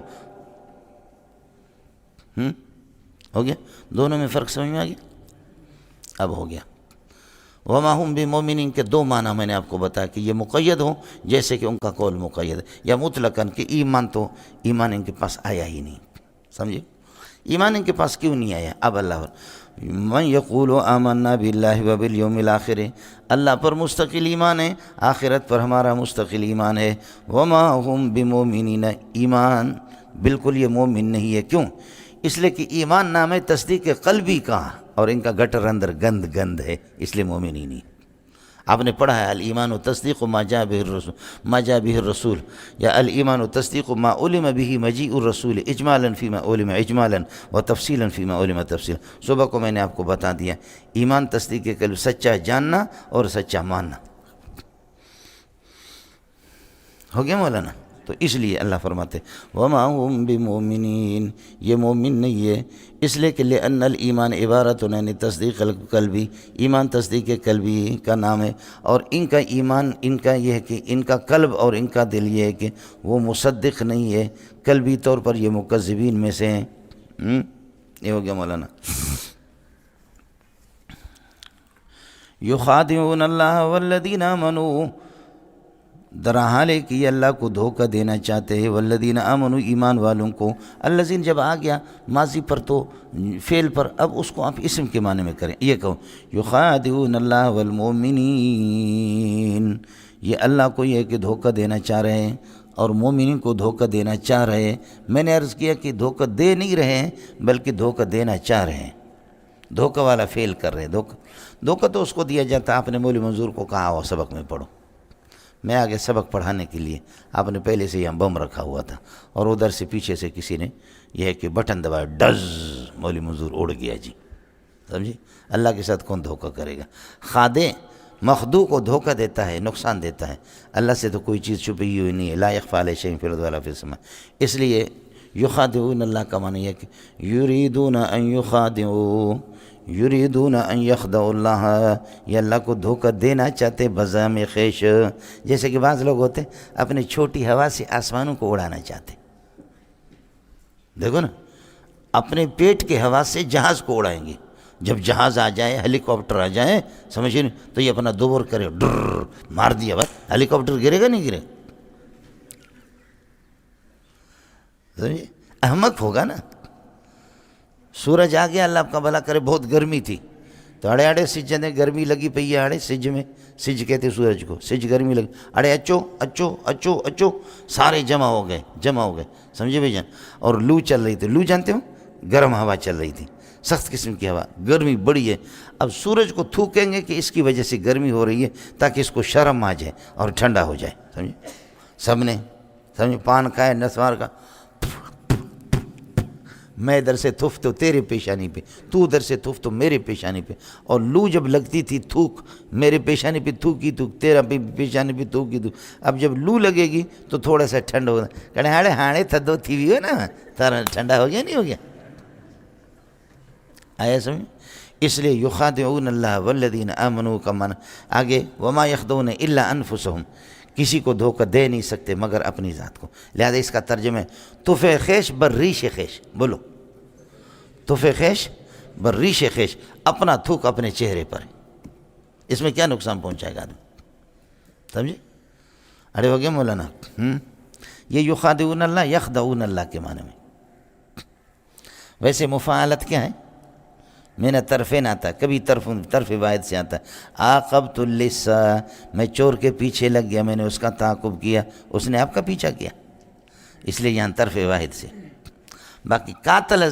ہو گیا؟ دونوں میں فرق سمجھ میں آ گیا؟ اب ہو گیا. وما ہم بمؤمنین کے دو معنی میں نے آپ کو بتایا کہ یہ مقید ہوں جیسے کہ ان کا قول مقید ہے، یا مطلقاً کہ ایمان تو ایمان ان کے پاس آیا ہی نہیں. سمجھے؟ ایمان ان کے پاس کیوں نہیں آیا؟ اب اللہ من یقول آمنا باللہ وبالیوم الآخر، اللہ پر مستقل ایمان ہے، آخرت پر ہمارا مستقل ایمان ہے. وما ہم بمؤمنین، ایمان بالکل یہ مومن نہیں ہے. کیوں؟ اس لیے کہ ایمان نام ہے تصدیق قلبی کا، اور ان کا گٹر اندر گند ہے، اس لیے مومن ہی نہیں. آپ نے پڑھا ہے الایمان تصدیق ما جاء به الرسول، یا الایمان تصدیق ما علم به مجیء الرسول اجمالا فیما علم اجمالا وتفصیلا فیما علم تفصیلا. صبح کو میں نے آپ کو بتا دیا، ایمان تصدیق قلب، سچا جاننا اور سچا ماننا. ہو گیا مولانا؟ تو اس لیے اللہ فرماتے وما هم بمؤمنین، یہ مومن نہیں ہے، اس لیے کہ لأن الایمان عبارت یعنی تصدیق قلبی، ایمان تصدیق قلبی کا نام ہے، اور ان کا ایمان ان کا یہ ہے کہ ان کا قلب اور ان کا دل یہ ہے کہ وہ مصدق نہیں ہے، قلبی طور پر یہ مکذبین میں سے ہیں. یہ ہو گیا مولانا. یخادعون اللہ والذین آمنوا، در حال ہے کہ یہ اللہ کو دھوکہ دینا چاہتے ہیں، والذین آمنوا ایمان والوں کو. الذین جب آ گیا ماضی پر تو فعل پر، اب اس کو آپ اسم کے معنی میں کریں. یہ کہو یخادعون اللہ والمؤمنین، یہ اللہ کو یہ کہ دھوکہ دینا چاہ رہے ہیں اور مومنین کو دھوکہ دینا چاہ رہے ہیں. میں نے عرض کیا کہ دھوکہ دے نہیں رہے ہیں بلکہ دھوکہ دینا چاہ رہے ہیں، دھوکہ والا فعل کر رہے ہیں. دھوکہ تو اس کو دیا جاتا. آپ نے مولوی منظور کو کہا ہوا سبق میں پڑھو، میں آگے سبق پڑھانے کے لیے، آپ نے پہلے سے یہاں بم رکھا ہوا تھا، اور ادھر سے پیچھے سے کسی نے یہ ہے کہ بٹن دبایا، ڈز، مولوی منظور اڑ گیا. جی سمجھے؟ اللہ کے ساتھ کون دھوکہ کرے گا؟ خادع مخدوع کو دھوکہ دیتا ہے، نقصان دیتا ہے. اللہ سے تو کوئی چیز چھپی ہوئی نہیں ہے. لا یخفی علیہ شیء فی الارض ولا فی السماء. اس لیے یخادعون اللہ کا معنی ہے کہ یریدون ان یخادعوا، یریدون ان یخدعوا اللہ، یہ اللہ کو دھوکہ دینا چاہتے بزعم خیش. جیسے کہ بعض لوگ ہوتے اپنی چھوٹی ہوا سے آسمانوں کو اڑانا چاہتے. دیکھو نا، اپنے پیٹ کے ہوا سے جہاز کو اڑائیں گے. جب جہاز آ جائے، ہیلی کاپٹر آ جائے، سمجھے نہیں، تو یہ اپنا دوبر کرے، ڈر مار دیا، بس ہیلی کاپٹر گرے گا نہیں گرے؟ سمجھے؟ احمق ہوگا نا. سورج آ گیا، اللہ آپ کا بھلا کرے، بہت گرمی تھی تو اڑے اڑے سج نے گرمی لگی پئی ہے، اڑے سج میں، سج کہتے سورج کو، سج گرمی لگی، اڑے اچو اچو اچو اچو، سارے جمع ہو گئے. سمجھے بھائی جان؟ اور لو چل رہی تھی. لو جانتے ہو؟ گرم ہوا چل رہی تھی، سخت قسم کی ہوا، گرمی بڑی ہے. اب سورج کو تھوکیں گے کہ اس کی وجہ سے گرمی ہو رہی ہے تاکہ اس کو شرم آ جائے اور ٹھنڈا ہو جائے. سمجھے؟ سب نے سمجھے پان کھائے نسوار کا، میں ادھر سے تھوف تو تیرے پیشانی پہ، تو ادھر سے تھوف تو میرے پیشانی پہ. اور لو جب لگتی تھی تھوک میرے پیشانی پہ تھوکی تھوک، تیرا پیشانی پہ تھوکی تھوک. اب جب لو لگے گی تو تھوڑا سا ٹھنڈا ہوگا، کہنے ہاڑے ہاڑے تھدو تھی ہوئی ہو نا، تارا ٹھنڈا ہو گیا نہیں ہو گیا؟ آیا سمجھ؟ اس لیے یخادعون اللہ والذین آمنوا کا معنی آگے وما یخدعون الا انفسہم، کسی کو دھوکہ دے نہیں سکتے مگر اپنی ذات کو، لہذا اس کا ترجمہ ہے تف خیش بر ریش خیش، بولو تف خیش بر ریش خیش، اپنا تھوک اپنے چہرے پر ہے، اس میں کیا نقصان پہنچائے گا آدمی، سمجھے؟ اڑے ہو گئے مولانا؟ یہ یخادعون اللہ یخدعون اللہ کے معنی میں۔ ویسے مفاعلت کیا ہے؟ من طرفین آتا ہے، کبھی طرف واحد سے آتا ہے، عاقبت اللص، میں چور کے پیچھے لگ گیا، میں نے اس کا تعاقب کیا، اس نے آپ کا پیچھا کیا، اس لیے یہاں طرف واحد سے۔ باقی قاتل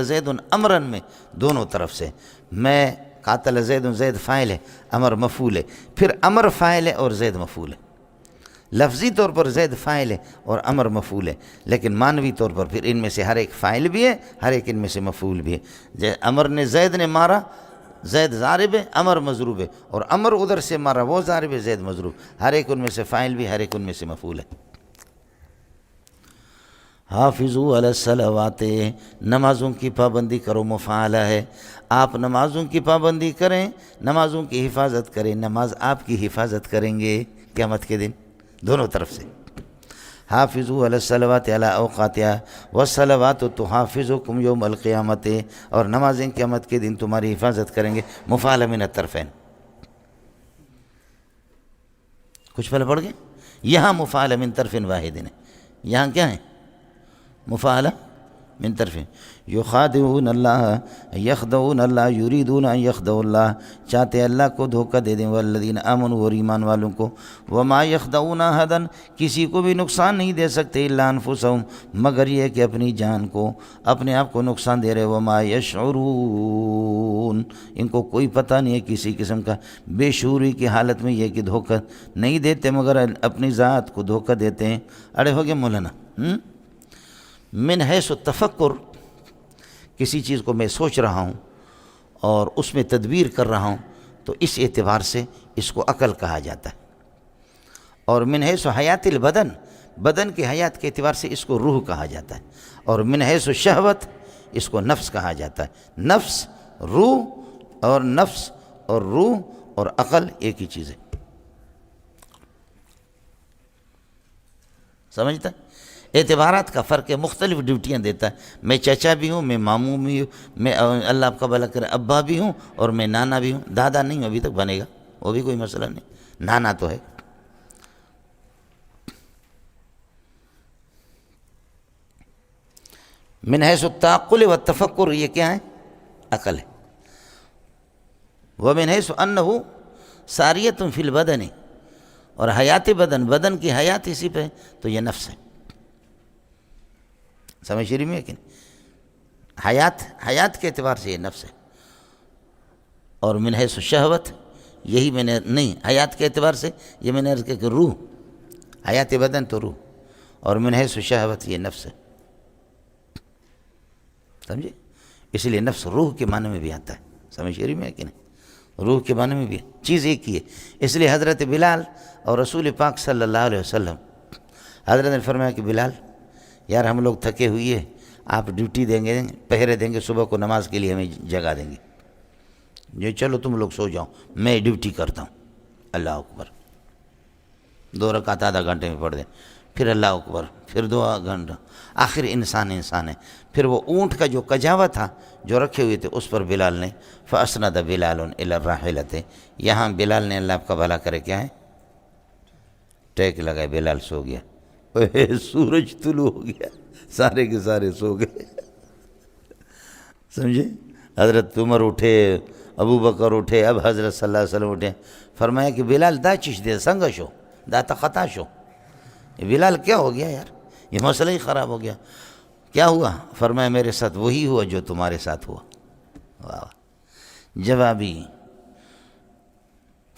زید امرن میں دونوں طرف سے، میں قاتل زید فاعل ہے، امر مفعول ہے، پھر امر فاعل ہے اور زید مفعول ہے، لفظی طور پر زید فاعل ہے اور امر مفعول ہے، لیکن معنوی طور پر پھر ان میں سے ہر ایک فاعل بھی ہے، ہر ایک ان میں سے مفعول بھی ہے۔ امر نے زید نے مارا، زید ضارب ہے، امر مضروب ہے، اور امر ادھر سے مارا وہ ضارب ہے، زید مضروب، ہر ایک ان میں سے فاعل بھی، ہر ایک ان میں سے مفعول ہے۔ حافظوا علی الصلوات، نمازوں کی پابندی کرو، مفعلہ ہے، آپ نمازوں کی پابندی کریں، نمازوں کی حفاظت کریں، نماز آپ کی حفاظت کریں گے قیامت کے دن، دونوں طرف سے۔ حافظوا علی الصلوات علی اوقاتہا والصلوات تحافظکم یوم القیامت، اور نمازیں قیامت کے دن تمہاری حفاظت کریں گے، مفعل من الطرفین۔ کچھ پہلے پڑھ گئے؟ یہاں مفعل من طرف واحد ہے، یہاں کیا ہے؟ مفعل من طرف، یخادعون اللہ یخدعون اللہ یریدون ان یخدعوا اللہ، چاہتے اللہ کو دھوکہ دے دیں، والذین آمنوا، اور ایمان والوں کو، وما یخدعون احدا، کسی کو بھی نقصان نہیں دے سکتے، الا انفسہم، مگر یہ کہ اپنی جان کو، اپنے آپ کو نقصان دے رہے، وما یشعرون، ان کو کوئی پتہ نہیں ہے کسی قسم کا، بے شعوری کی حالت میں یہ کہ دھوکہ نہیں دیتے مگر اپنی ذات کو دھوکہ دیتے ہیں۔ اڑے ہو گئے مولانا؟ من حیث التفکر، کسی چیز کو میں سوچ رہا ہوں اور اس میں تدبیر کر رہا ہوں تو اس اعتبار سے اس کو عقل کہا جاتا ہے، اور من حیث حیات البدن، بدن کی حیات کے اعتبار سے اس کو روح کہا جاتا ہے، اور من حیث الشہوت اس کو نفس کہا جاتا ہے۔ نفس روح، اور نفس اور روح اور عقل ایک ہی چیز ہے، سمجھتا ہے؟ اعتبارات کا فرق ہے، مختلف ڈیوٹیاں دیتا ہے، میں چچا بھی ہوں، میں ماموں بھی ہوں، میں اللہ آپ کا بھلا کرے ابا بھی ہوں، اور میں نانا بھی ہوں، دادا نہیں ہوں ابھی تک، بنے گا وہ بھی کوئی مسئلہ نہیں، نانا تو ہے۔ من حیث التعقل والتفکر، یہ کیا ہے؟ عقل ہے۔ ومن حیث انہ ساریۃ فی البدن، اور حیات بدن، بدن کی حیات اسی پہ، تو یہ نفس ہے، سمجھ شریف میں ہے کہ نہیں؟ حیات کے اعتبار سے یہ نفس ہے، اور من حیث الشہوت، یہی میں نے نہیں، حیات کے اعتبار سے یہ میں نے عرض کیا کہ روح، حیات بدن تو روح، اور من حیث الشہوت یہ نفس ہے، سمجھے؟ اس لیے نفس روح کے معنی میں بھی آتا ہے، سمجھ شریف میں ہے کہ نہیں؟ روح کے معنی میں بھی چیز ایک ہی ہے۔ اس لیے حضرت بلال اور رسول پاک صلی اللہ علیہ وسلم، حضرت نے فرمایا کہ بلال یار ہم لوگ تھکے ہوئی ہے، آپ ڈیوٹی دیں گے، پہرے دیں گے، صبح کو نماز کے لیے ہمیں جگا دیں گے، یہ چلو تم لوگ سو جاؤ، میں ڈیوٹی کرتا ہوں۔ اللہ اکبر، 2 رکعت آدھا گھنٹے میں پڑھ دیں، پھر اللہ اکبر، پھر 2 گھنٹہ، آخر انسان ہے۔ پھر وہ اونٹ کا جو کجاوا تھا جو رکھے ہوئے تھے اس پر بلال نے، فَأَسْنَدَ بِلَالٌ إِلَى الرَّاحِلَةِ، یہاں بلال نے، اللہ آپ کا بھلا کرے، کیا ہے؟ ٹیک لگائے، بلال سو گیا، سورج طلوع ہو گیا، سارے کے سارے سو گئے، سمجھے؟ حضرت عمر اٹھے، ابو بکر اٹھے، اب حضرت صلی اللہ علیہ وسلم اٹھے، فرمایا کہ بلال دا چیز دے سنگا شو، دا تخطا شو، یہ بلال کیا ہو گیا یار، یہ مسئلہ ہی خراب ہو گیا، کیا ہوا؟ فرمایا میرے ساتھ وہی ہوا جو تمہارے ساتھ ہوا۔ واہ، جوابی،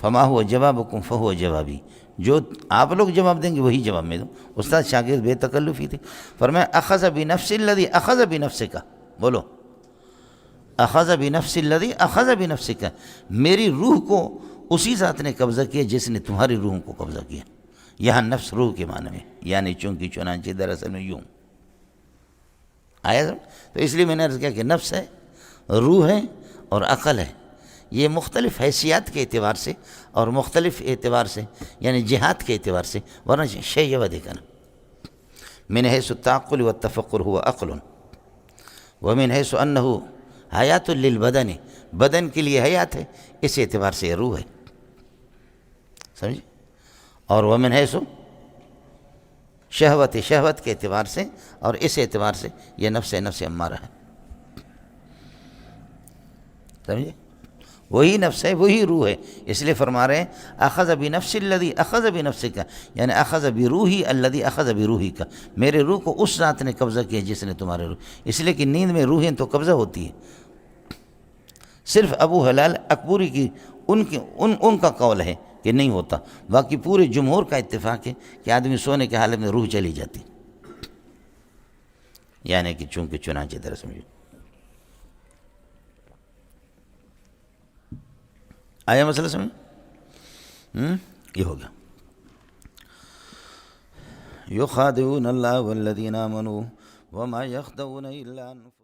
فما ہوا جوابکم فہو جوابی، جو آپ لوگ جواب دیں گے وہی جواب میں دوں۔ استاد شاگرد بے تکلفی تھی، فرمایا اخذ بنفس الذی اخذ بنفسک، بولو اخذ بنفس الذی اخذ بنفسک، میری روح کو اسی ذات نے قبضہ کیا جس نے تمہاری روح کو قبضہ کیا۔ یہاں نفس روح کے معنی میں، یعنی چونکہ چنانچہ، دراصل میں یوں آیا۔ تو اس لیے میں نے عرض کیا کہ نفس ہے، روح ہے، اور عقل ہے، یہ مختلف حیثیات کے اعتبار سے اور مختلف اعتبار سے، یعنی جہات کے اعتبار سے، ورنہ شیء دیکھا نا، من حیث التعقل والتفکر هو عقل، ومن حیث انہ حیات للبدن، بدن کے لیے حیات ہے، اس اعتبار سے یہ روح ہے، سمجھے؟ اور ومن حیث شہوت، شہوت کے اعتبار سے اور اس اعتبار سے یہ نفس امارہ ہے، سمجھے؟ وہی نفس ہے، وہی روح ہے، اس لیے فرما رہے ہیں اخذ بنفس الذی اخذ بنفسک، یعنی اخذ بروحی الذی اخذ بروحک، میرے روح کو اس ذات نے قبضہ کیا جس نے تمہارے روح، اس لیے کہ نیند میں روحیں تو قبضہ ہوتی ہے۔ صرف ابو ہلال اکبری کی ان کا قول ہے کہ نہیں ہوتا، باقی پورے جمہور کا اتفاق ہے کہ آدمی سونے کے حالت میں روح چلی جاتی، یعنی کہ چونکہ چنانچہ طرح سمجھو۔ آیا مسئلہ سمجھ؟ یہ ہوگا یخادعون اللہ والذین آمنوا وما یخدعون الا انفسهم